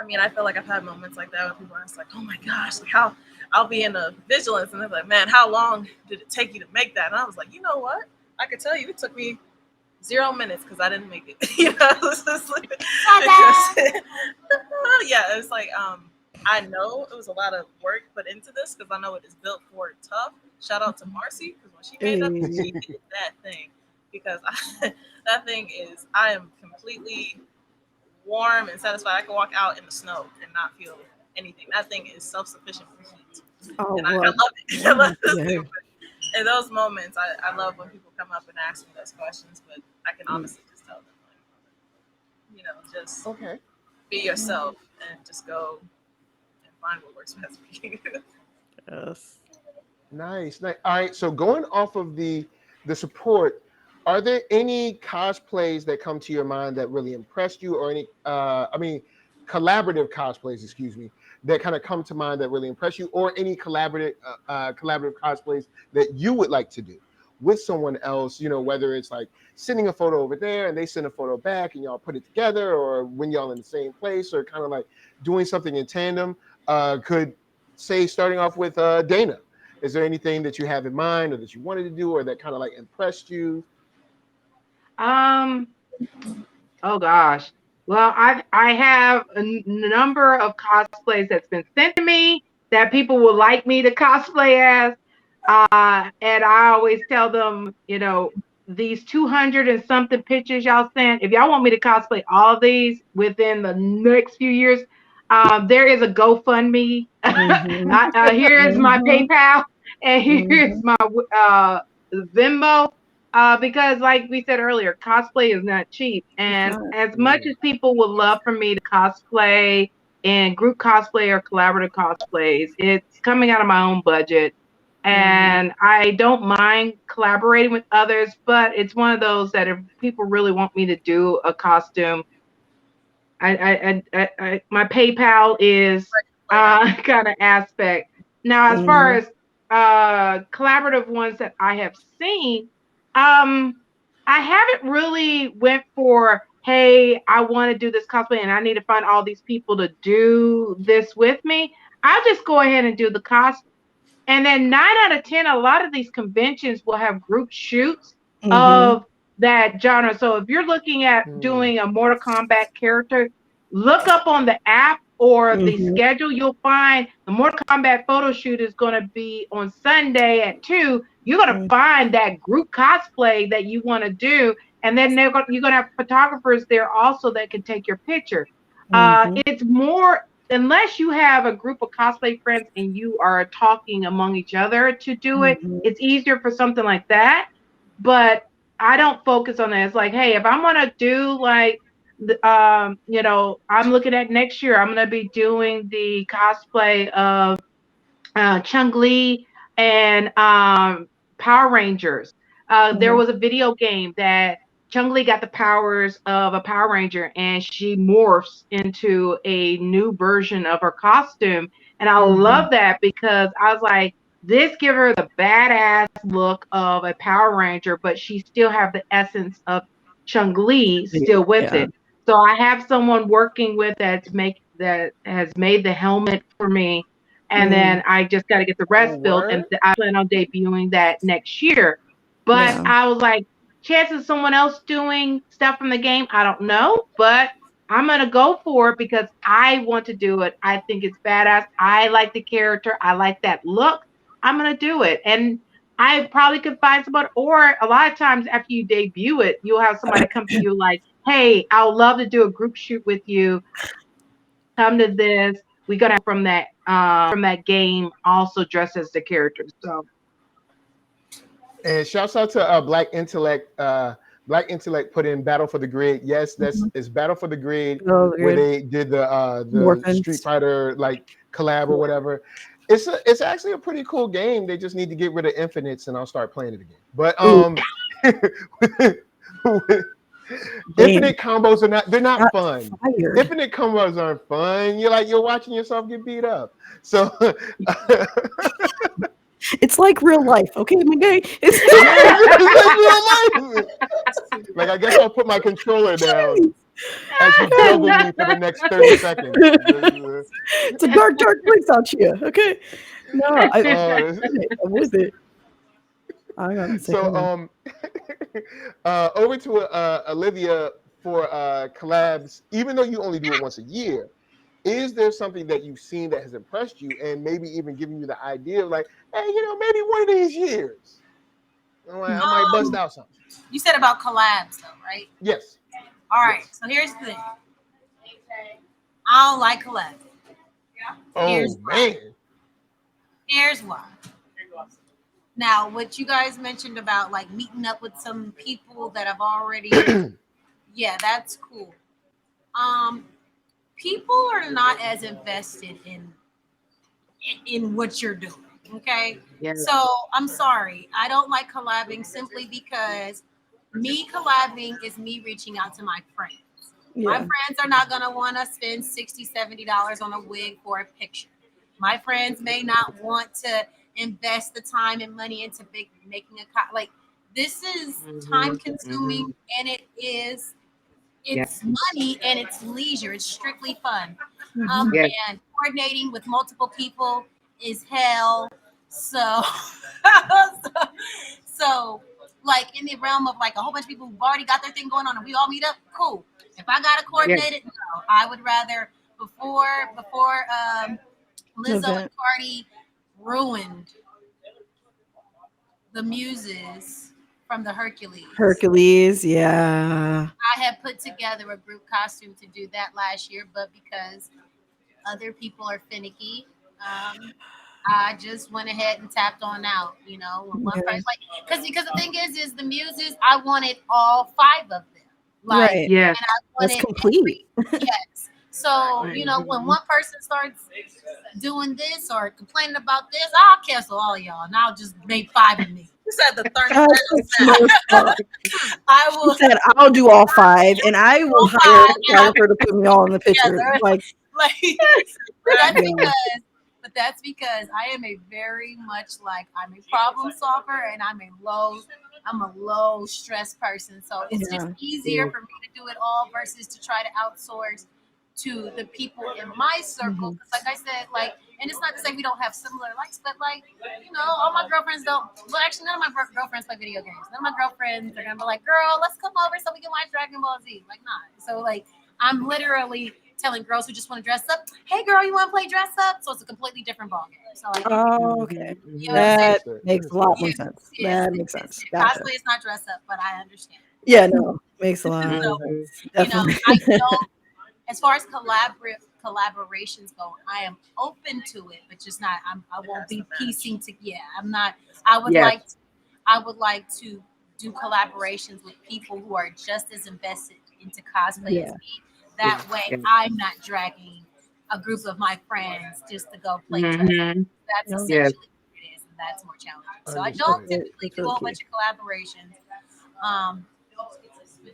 mean, I feel like I've had moments like that when people are just like, "Oh my gosh, like how." I'll be in a vigilance, and they're like, "Man, how long did it take you to make that?" And I was like, "You know what? I could tell you, it took me 0 minutes because I didn't make it." It was just like, because, yeah, it's like I know it was a lot of work put into this because I know it is built for tough. Shout out to Marcy because when she made that, Hey. she did that thing because that thing is I am completely warm and satisfied. I can walk out in the snow and not feel anything. That thing is self sufficient for heat, Oh and I well. love it. I love this Yeah. thing. But in those moments, I love when people come up and ask me those questions. But I can honestly just tell them, like, just Okay. be yourself and just go and find what works best for you. Yes. Nice. All right. So going off of the support, are there any cosplays that come to your mind that really impressed you, or any collaborative cosplays, excuse me, that kind of come to mind that really impress you, or any collaborative cosplays that you would like to do with someone else, whether it's like sending a photo over there and they send a photo back and y'all put it together, or when y'all in the same place, or kind of like doing something in tandem. Could say starting off with Dana. Is there anything that you have in mind or that you wanted to do or that kind of like impressed you? Um, oh gosh. Well, I have a number of cosplays that's been sent to me that people would like me to cosplay as. And I always tell them, these 200 and something pictures y'all sent, if y'all want me to cosplay all of these within the next few years, there is a GoFundMe. Mm-hmm. Here's my Mm-hmm. PayPal, and here's Mm-hmm. my Venmo. Because like we said earlier, cosplay is not cheap. It's And not. as much as people would love for me to cosplay in group cosplay or collaborative cosplays, it's coming out of my own budget. Mm-hmm. And I don't mind collaborating with others, but it's one of those that if people really want me to do a costume, my PayPal is kind of aspect. Now, as far Mm-hmm. as collaborative ones that I have seen, I haven't really went for, hey, I want to do this cosplay and I need to find all these people to do this with me. I'll just go ahead and do the cosplay. And then 9 out of 10, a lot of these conventions will have group shoots Mm-hmm. of that genre. So if you're looking at doing a Mortal Kombat character, look up on the app or the Mm-hmm. schedule. You'll find the Mortal Kombat photo shoot is going to be on Sunday at 2. You're going to find that group cosplay that you want to do. And then you're going to have photographers there also that can take your picture. Mm-hmm. It's more unless you have a group of cosplay friends and you are talking among each other to do it, Mm-hmm. it's easier for something like that. But I don't focus on that. It's like, hey, if I'm gonna do like, I'm looking at next year. I'm gonna be doing the cosplay of Chung Li and Power Rangers. There was a video game that Chung Li got the powers of a Power Ranger and she morphs into a new version of her costume. And I Mm-hmm. love that because I was like, this give her the badass look of a Power Ranger, but she still have the essence of Chung Li still with Yeah. it. So I have someone working with that has made the helmet for me, and Mm-hmm. then I just got to get the Oh, rest built, and word. I plan on debuting that next year. But Yeah. I was like, chances of someone else doing stuff from the game, I don't know, but I'm gonna go for it because I want to do it. I think it's badass. I like the character. I like that look. I'm gonna do it, and I probably could find someone, or a lot of times after you debut it, you'll have somebody come to you like, "Hey, I would love to do a group shoot with you. Come to this. We got from that game also dressed as the characters." So And shouts out to Black Intellect. Black Intellect put in Battle for the Grid. Yes, Mm-hmm. it's Battle for the Grid Oh, where good. they did the Street Morphins. Fighter like collab or whatever. It's actually a pretty cool game. They just need to get rid of infinites and I'll start playing it again. But Ooh, damn. infinite combos they're not Shots fun. fired. Infinite combos aren't fun. You're watching yourself get beat up. So It's like real life, okay, my guy? it's like real life. Like I guess I'll put my controller down as you juggle me for the next 30 seconds. It's a dark place out here, okay? No, Uh, I'm with it. I gotta say, so over to Olivia for collabs. Even though you only do it once a year, is there something that you've seen that has impressed you and maybe even given you the idea of like, hey, maybe one of these years, I might bust out something. You said about collabs though, right? Yes. All right. Yes. So here's the thing. I don't like collabs. Here's Oh why. man. Here's why. Now, what you guys mentioned about like meeting up with some people that have already, yeah, that's cool. Um, People are not as invested in what you're doing. Okay. Yeah. So I'm sorry. I don't like collabing simply because me collabing is me reaching out to my friends. My Yeah. friends are not going to want to spend $60, $70 on a wig for a picture. My friends may not want to invest the time and money into making a like this is time Hmm. consuming and Yeah. it's money and it's leisure. It's strictly fun. Mhm. Yes. And coordinating with multiple people is hell. So, so, so, like in the realm of like a whole bunch of people who've already got their thing going on and we all meet up, cool. If I gotta Yeah. coordinate it, no. I would rather before Lizzo and Event. Cardi ruined the muses from the Hercules. Hercules. Yeah. I had put together a group costume to do that last year, but because other people are finicky, I just went ahead and tapped on out. You know, when one Yeah. person like because the thing is the muses. I wanted all five of them, like, Right. Yes. and I That's wanted complete. yes. So you know, when Hmm. one person starts doing this or complaining about this, I'll cancel all y'all, and I'll just make five of me. You said the 30 That's seconds. the smart part. I He will said, "I'll do all five, and I will all hire a five, and I photographer to put me all in the picture." together. Like, Like, but that's yeah, because I am a very much like I'm a problem solver and I'm a low stress person. So it's just yeah, easier Yeah. for me to do it all versus to try to outsource to the people in my circle. hmm Because like I said, like, and it's not to say we don't have similar likes, but like, you know, all my girlfriends don't. Well, actually, none of my girlfriends play video games. None of my girlfriends are gonna be like, "Girl, let's come over so we can watch Dragon Ball Z." Like, not. So like, I'm literally telling girls who just want to dress up, "Hey, girl, you want to play dress up?" So it's a completely different ballgame. So like, Oh, okay. you know what I'm Hmm. saying? That Understood. makes a Understood. lot more Yes, sense. yes. That makes sense. Gotcha. Cosplay is not dress up, but I understand. Yeah, no, makes a lot of So Hmm. sense. you know, Definitely. I don't. As far as collaborations go, I am open to it, but just not. I won't be piecing to. Yeah, I'm not. I would Yes. like. I would like to do collaborations with people who are just as invested into cosplay as Yeah. me. That way, Yes. I'm not dragging a group of my friends just to go play dress. Hmm. That's No, Yes. essentially what it is, and that's more challenging. So I that's don't Understood. really, typically that's do a really whole key. bunch of collaborations, um,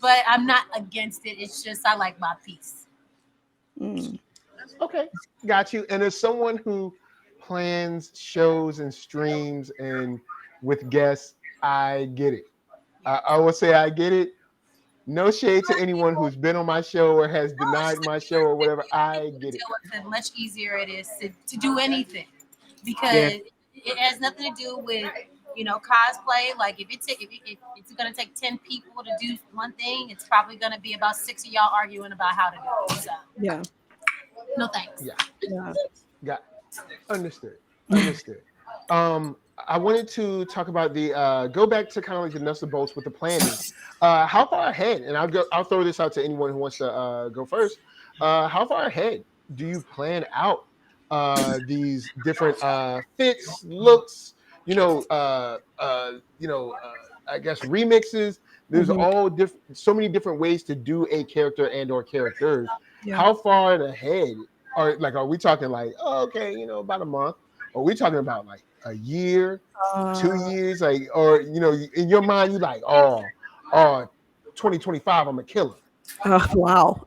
but I'm not against it. It's just I like my piece. Mm. Okay, got you. And as someone who plans shows and streams and with guests, I get it. I will say I get it. No shade to anyone who's been on my show or has No, it's denied just my the show or whatever. people I to get it. deal with, the much easier it is to do anything Yes. because it has nothing to do with cosplay. Like if it's gonna take 10 people to do one thing, it's probably gonna be about six of y'all arguing about how to do it. So Yeah. no thanks. Yeah, Yeah. got understood. Understood. I wanted to talk about the go back to kind of like the nuts and bolts with the planning. How far ahead? And I'll throw this out to anyone who wants to go first. How far ahead do you plan out these different fits, looks? I guess remixes. There's hmm all different, so many different ways to do a character and or characters. Yeah. How far ahead are we talking like, oh, okay, about a month? Or are we talking about like a year, two Uh, years, like, or in your mind, you like, oh, 2025, I'm a killer. wow.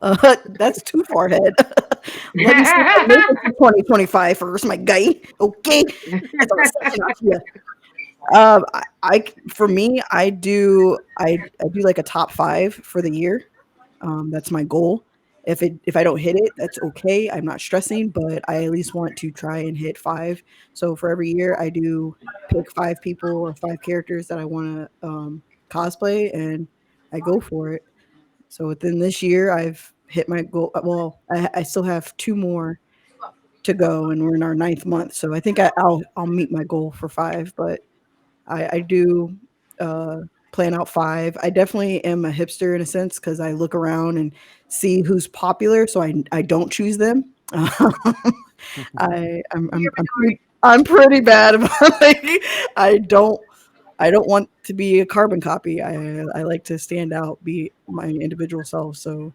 That's too far ahead. Let me see if I make it to 2025 first, my guy. Okay. That's all second off you. For me, I do like a top five for the year. That's my goal. If I don't hit it, that's okay. I'm not stressing, but I at least want to try and hit five. So for every year, I do pick five people or five characters that I want to cosplay, and I go for it. So within this year, I've hit my goal. Well, I still have two more to go, and we're in our ninth month. So I think I'll meet my goal for five. But I do uh, plan out five. I definitely am a hipster in a sense because I look around and see who's popular, so I don't choose them. I'm pretty bad about like I don't I don't want to be a carbon copy. I like to stand out, be my individual self. So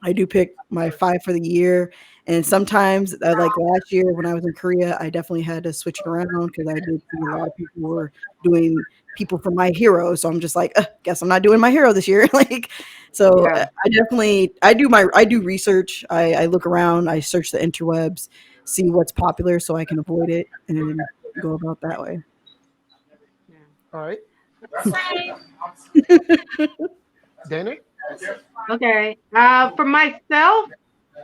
I do pick my five for the year, And sometimes, like last year when I was in Korea, I definitely had to switch it around because I did see a lot of people were doing people from My Hero. So I'm just like, guess I'm not doing My Hero this year. Like, so Yeah. I do research. I look around. I search the interwebs, see what's popular so I can avoid it, and then go about that way. All right, Same. Dana. Okay. For myself,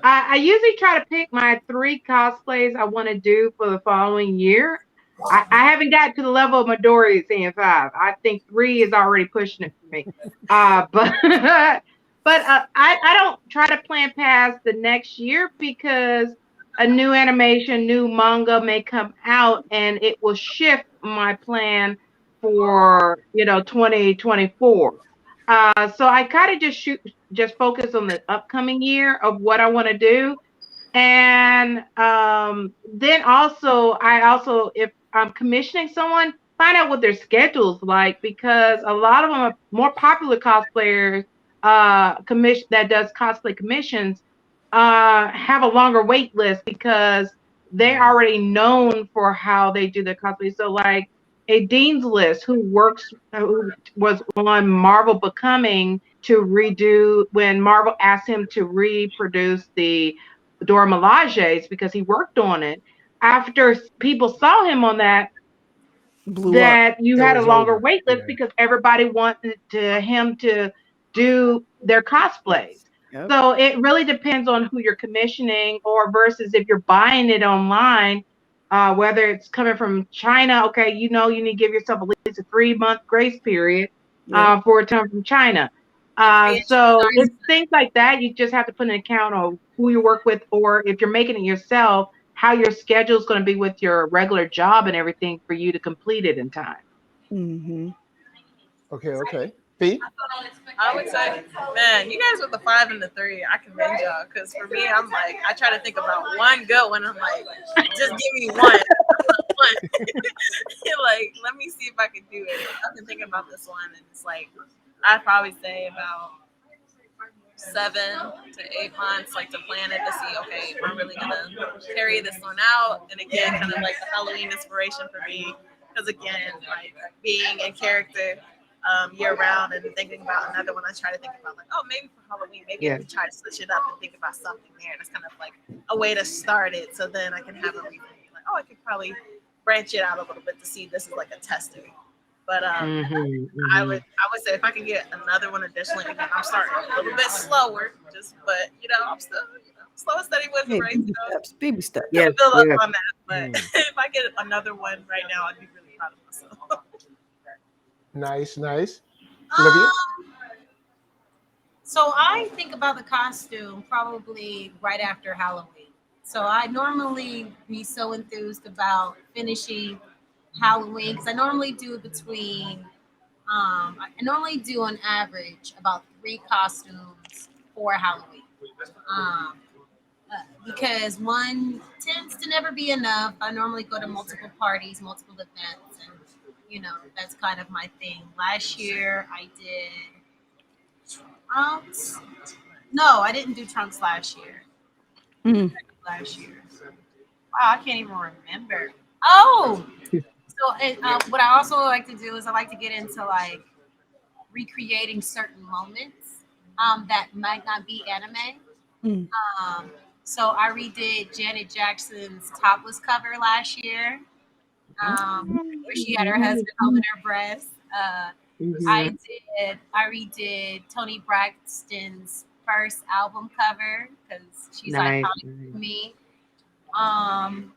I usually try to pick my 3 cosplays I want to do for the following year. I haven't got to the level of Midori saying 5. I think 3 is already pushing it for me. But I don't try to plan past the next year because a new animation, new manga may come out and it will shift my plan for 2024. So I kind of just focus on the upcoming year of what I want to do. And then also, I also, if I'm commissioning someone, find out what their schedule's like because a lot of them are more popular cosplayers commission that does cosplay commissions have a longer wait list because they're already known for how they do their cosplay. So like a Dean's List who was on Marvel Becoming to redo when Marvel asked him to reproduce the Dora Milaje's because he worked on it. After people saw him on that, Blew up. that you It had a was longer over. wait list Yeah. because everybody wanted him to do their cosplays. Yep. So it really depends on who you're commissioning, or versus if you're buying it online, whether it's coming from China. Okay, you need to give yourself at least a 3-month grace period Yep. for it to come from China. The Korean So designs. it's things like that. You just have to put in account of who you work with, or if you're making it yourself, how your schedule is going to be with your regular job and everything for you to complete it in time. Hmm. Okay. Okay. Fee. I would say, man, you guys with the 5 and the 3, I commend y'all. Because for me, I'm like, I try to think about one good one. I'm like, just give me one. One. Like, let me see if I can do it. I've been thinking about this one, and it's like, I'd probably say about 7 to 8 months, like to plan it to see, okay, am I really gonna carry this one out? And again, kind of like the Halloween inspiration for me, because again, like being in character year round and thinking about another one, I try to think about like, oh, maybe for Halloween, maybe I Yeah. can try to switch it up and think about something there. That's kind of like a way to start it, so then I can have a reason. Like, oh, I could probably branch it out a little bit to see this is like a tester. But I would say if I can get another one additionally, again, I'm starting a little bit slower, just but I'm still slow and steady with it, Hey, right? baby steps. Baby steps. Yes, Build up yes. on that. But if I get another one right now, I'd be really proud of myself. Nice. Nice. Olivia. Um, so I think about the costume probably right after Halloween. So I normally be so enthused about finishing Halloween because I normally do it between I normally do on average about 3 costumes for Halloween. Um, because one tends to never be enough. I normally go to multiple parties, multiple events, and that's kind of my thing. Last year I did trunks. No, I didn't do trunks last year. Mm. Last year, wow, I can't even remember. Oh, so what I also like to do is I like to get into like recreating certain moments that might not be anime. Mm. Um, so I redid Janet Jackson's topless cover last year, where she had her husband holding her breast. Mhm. I redid Tony Braxton's first album cover because she's Nice. iconic to me. Um,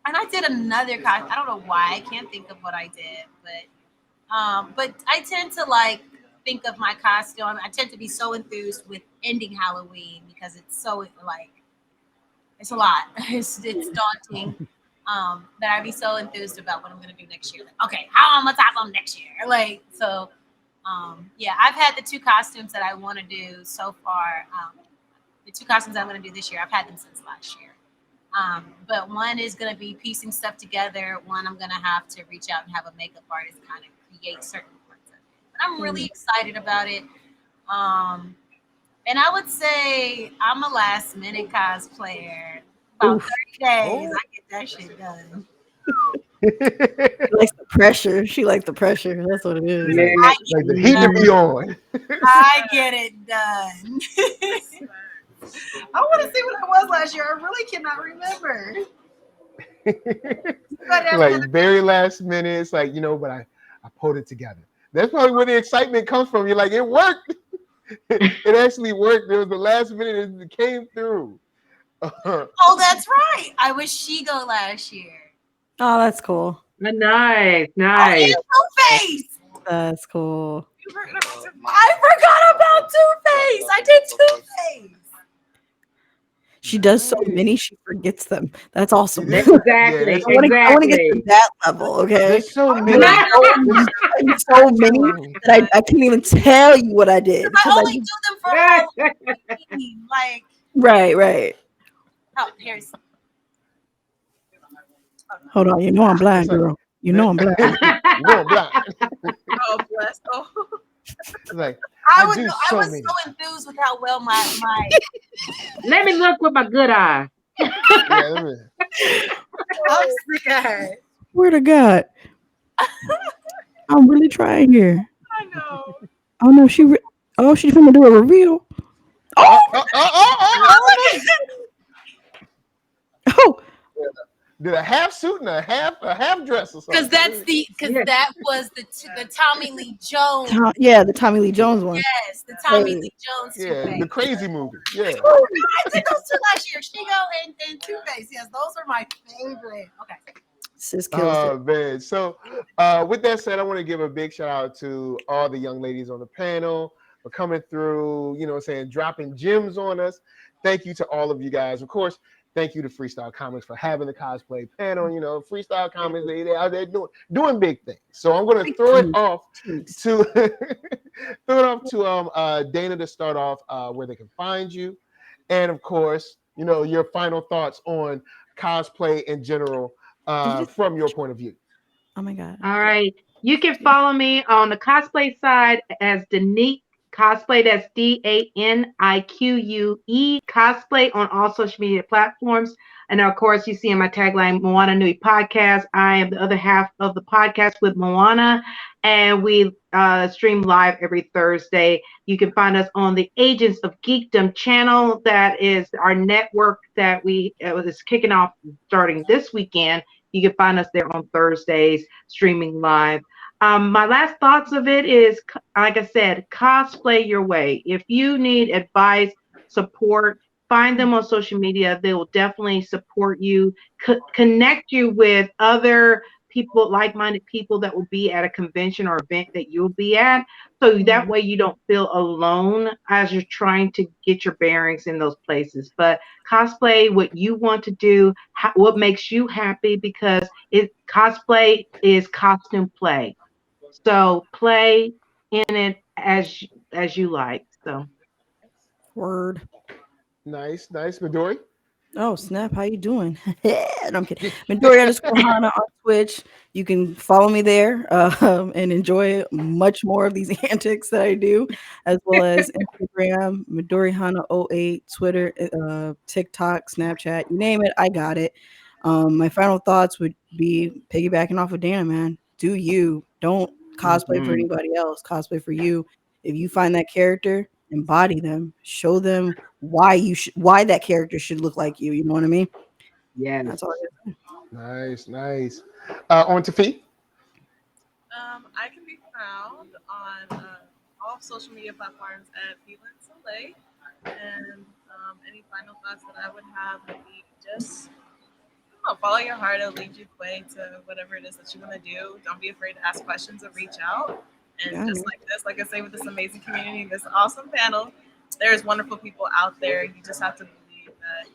and I did another I don't know why I can't think of what I did, but I tend to like think of my costume. I tend to be so enthused with ending Halloween because it's so like it's a lot. It's daunting. That I'd be so enthused about what I'm gonna do next year. Like, okay, how am I gonna tackle them next year? Like so. Yeah, I've had the 2 costumes that I want to do so far. The 2 costumes I'm going to do this year, I've had them since last year. But one is going to be piecing stuff together. One, I'm going to have to reach out and have a makeup artist kind of create certain parts of it. But I'm really excited about it. Um, And I would say I'm a last minute cosplayer. About Oof. 30 days, Oh. I get that shit done. She likes the pressure. She likes the pressure. That's what it is. like, I like the get heat it to be done. on. I get it done. I want to see what I was last year. I really cannot remember. But Like very last minute, it's like, but I pulled it together. That's probably where the excitement comes from. You're like, it worked. It actually worked. There was the last minute it came through. Oh, that's right. I was Shigo last year. Oh, that's cool. Nice, Oh, nice. yeah, Two-Face. That's cool. I forgot about Two-Face. I did Two-Face. She does so Nice. many, she forgets them. That's awesome. Yeah, Exactly, that's- I want to get to exactly. that level, okay? There's so many. There's so many that I can't even tell you what I did. I Because only do them for Halloween. Like, right. oh, here's. Hold on. You know I'm blind, It's like- girl. You know I'm blind. I'm blind. oh, bless. Oh, It's like I I was do so, so I was many. so enthused with how well my Let me look with my good eye. Yeah, let me- I'm sick of her. Swear to God. I'm really trying here. I know. Oh no, she's gonna do a reveal. oh. Oh, Did a half suit and a half dress or something? Yeah. That was the Tommy Lee Jones. yeah, the Tommy Lee Jones one. Yes, the Tommy Hey. Lee Jones Yeah, Two-Face. the crazy movie. Yeah. I did those two last year. Shigo and Two-Face. Yes, those are my favorite. Okay. Sis kills it. Oh man. So with that said, I want to give a big shout out to all the young ladies on the panel for coming through, dropping gems on us. Thank you to all of you guys. Of course, thank you to Freestyle Comics for having the cosplay panel. Freestyle Comics, they out there doing big things. So I'm gonna throw it off to Dana to start off where they can find you. And of course, your final thoughts on cosplay in general from your point of view. Oh my God. All right. You can follow me on the cosplay side as Danique Cosplay. That's DANIQUE Cosplay on all social media platforms. And of course, you see in my tagline, Moana Nui Podcast. I am the other half of the podcast with Moana, and we stream live every Thursday. You can find us on the Agents of Geekdom channel. That is our network that we is kicking off starting this weekend. You can find us there on Thursdays, streaming live. My last thoughts of it is, like I said, cosplay your way. If you need advice, support, find them on social media. They will definitely support you, connect you with other people, like-minded people that will be at a convention or event that you'll be at. So that way you don't feel alone as you're trying to get your bearings in those places. But cosplay what you want to do, what makes you happy, because cosplay is costume play. So play in it as you like. So Word. Nice, Midori. Oh snap! How you doing? No, I'm kidding. Midori_Hana on Twitch. You can follow me there and enjoy much more of these antics that I do, as well as Instagram MidoriHana08, Twitter, TikTok, Snapchat, you name it, I got it. My final thoughts would be piggybacking off of Dana. Man, do you? Don't cosplay for anybody else. Cosplay for you. If you find that character, embody them. Show them why that character should look like you. You know what I mean? yes. That's all I Nice. On to Fee. I can be found on all social media platforms at Feeling Soleil. And any final thoughts that I would have would be just follow your heart. It'll lead you the way to whatever it is that you want to do. Don't be afraid to ask questions or reach out. And just like this, like I say, with this amazing community, this awesome panel, there's wonderful people out there. You just have to believe that,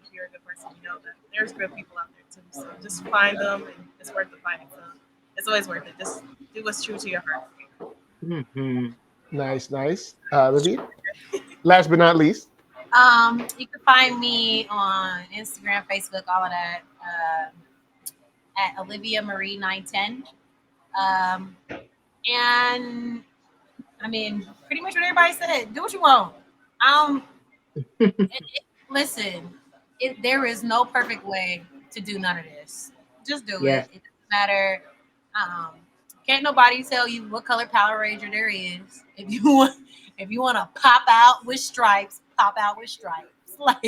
if you're a good person, that there's good people out there too. So just find them, and it's worth the finding. So it's always worth it. Just do what's true to your heart. Mm-hmm. Nice. Olivia. Last but not least. You can find me on Instagram, Facebook, all of that, at Olivia Marie 910. And I mean, pretty much what everybody said. Do what you want. Um, listen, there is no perfect way to do none of this. Just do Yes. it. It doesn't matter. Um, can't nobody tell you what color Power Ranger there is. If you want to pop out with stripes, pop out with stripes. Like,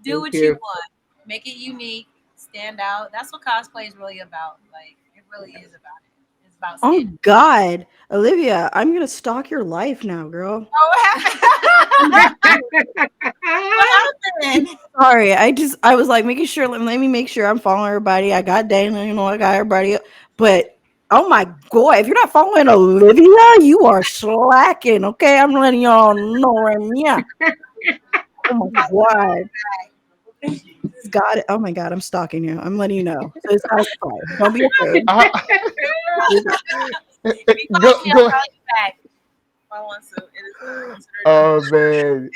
do Thank what you you. want. Make it unique. Stand out. That's what cosplay is really about. Like, it really is about it. It's about Oh standing. God, Olivia, I'm gonna stalk your life now, girl. Oh, what happened? What happened? Sorry, I was like making sure. Let me make sure I'm following everybody. I got Dana, I got everybody. But oh my God, if you're not following Olivia, you are slacking. Okay, I'm letting y'all know right now. Oh my God, it's got it. Oh my God, I'm stalking you. I'm letting you know. So it's Cosplay. Don't be afraid. Uh, If you follow me, I'll go. follow you back. Follow on suit. It is considered. Oh man.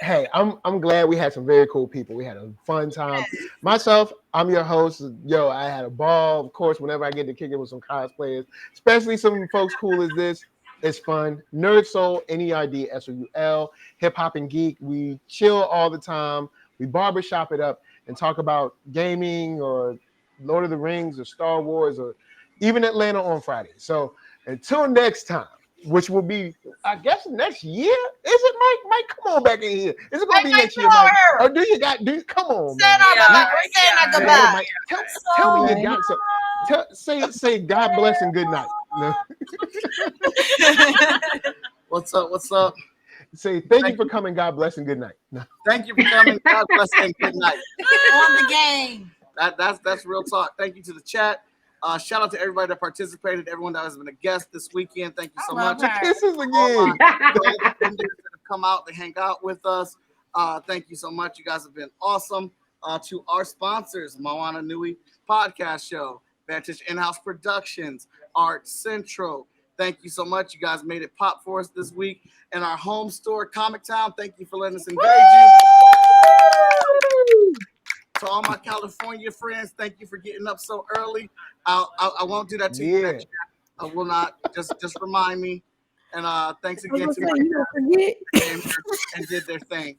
Hey, I'm glad we had some very cool people. We had a fun time. Myself, I'm your host. Yo, I had a ball. Of course, whenever I get to kick it with some cosplayers, especially some folks cool as this, it's fun. Nerd Soul, NERD, SOUL, hip hop and geek. We chill all the time. We barbershop it up and talk about gaming or Lord of the Rings or Star Wars or even Atlanta on Friday. So until next time, which will be, I guess, next year. Is it, Mike? Mike, come on back in here. Is it gonna be next year, Mike? Or do you got? Come on, Saying man. our Yeah, bye. We're saying our Go yeah. ahead, goodbye. Mike. Tell me you Right. got some. Say God bless and good night. No. What's up? What's up? Say thank you for coming. God bless and good night. No. Thank you for coming. God bless and good night. On the game. That's real talk. Thank you to the chat. Shout out to everybody that participated, everyone that has been a guest this weekend. Thank you so love much. her. Kisses All again. my vendors that have come out to hang out with us. Thank you so much. You guys have been awesome. To our sponsors, Moana Nui Podcast Show, Vantage In-House Productions, Art Central. Thank you so much. You guys made it pop for us this week. And our home store, Comic Town, thank you for letting us engage you. To all my California friends, thank you for getting up so early. I won't do that to you Yeah. next year. I will not. Just remind me. And thanks I was again gonna to say, my you don't forget. came and did their thing.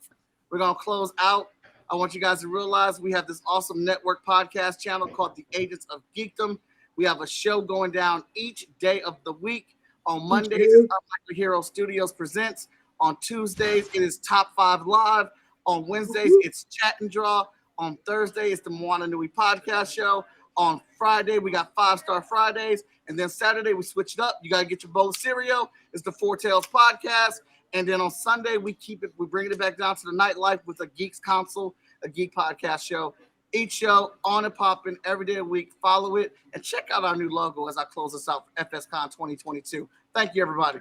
We're gonna close out. I want you guys to realize we have this awesome network podcast channel called the Agents of Geekdom. We have a show going down each day of the week. On Mondays, it's Unlikely Hero Studios Presents. On Tuesdays, it is Top 5 Live. On Wednesdays, it's Chat and Draw. On Thursday, it's the Moana Nui Podcast Show. On Friday, we got 5-Star Fridays. And then Saturday, we switch it up. You got to get your bowl of cereal. It's the Four Tails Podcast. And then on Sunday, we bring it back down to the nightlife with a Geeks Council, a geek podcast show. Each show on and popping every day of the week. Follow it and check out our new logo as I close us out for FSCon 2022. Thank you, everybody.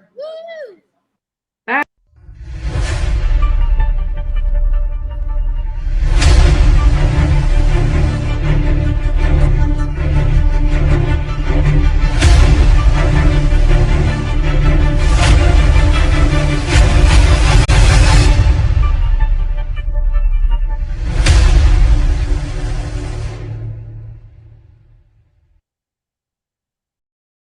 Bye.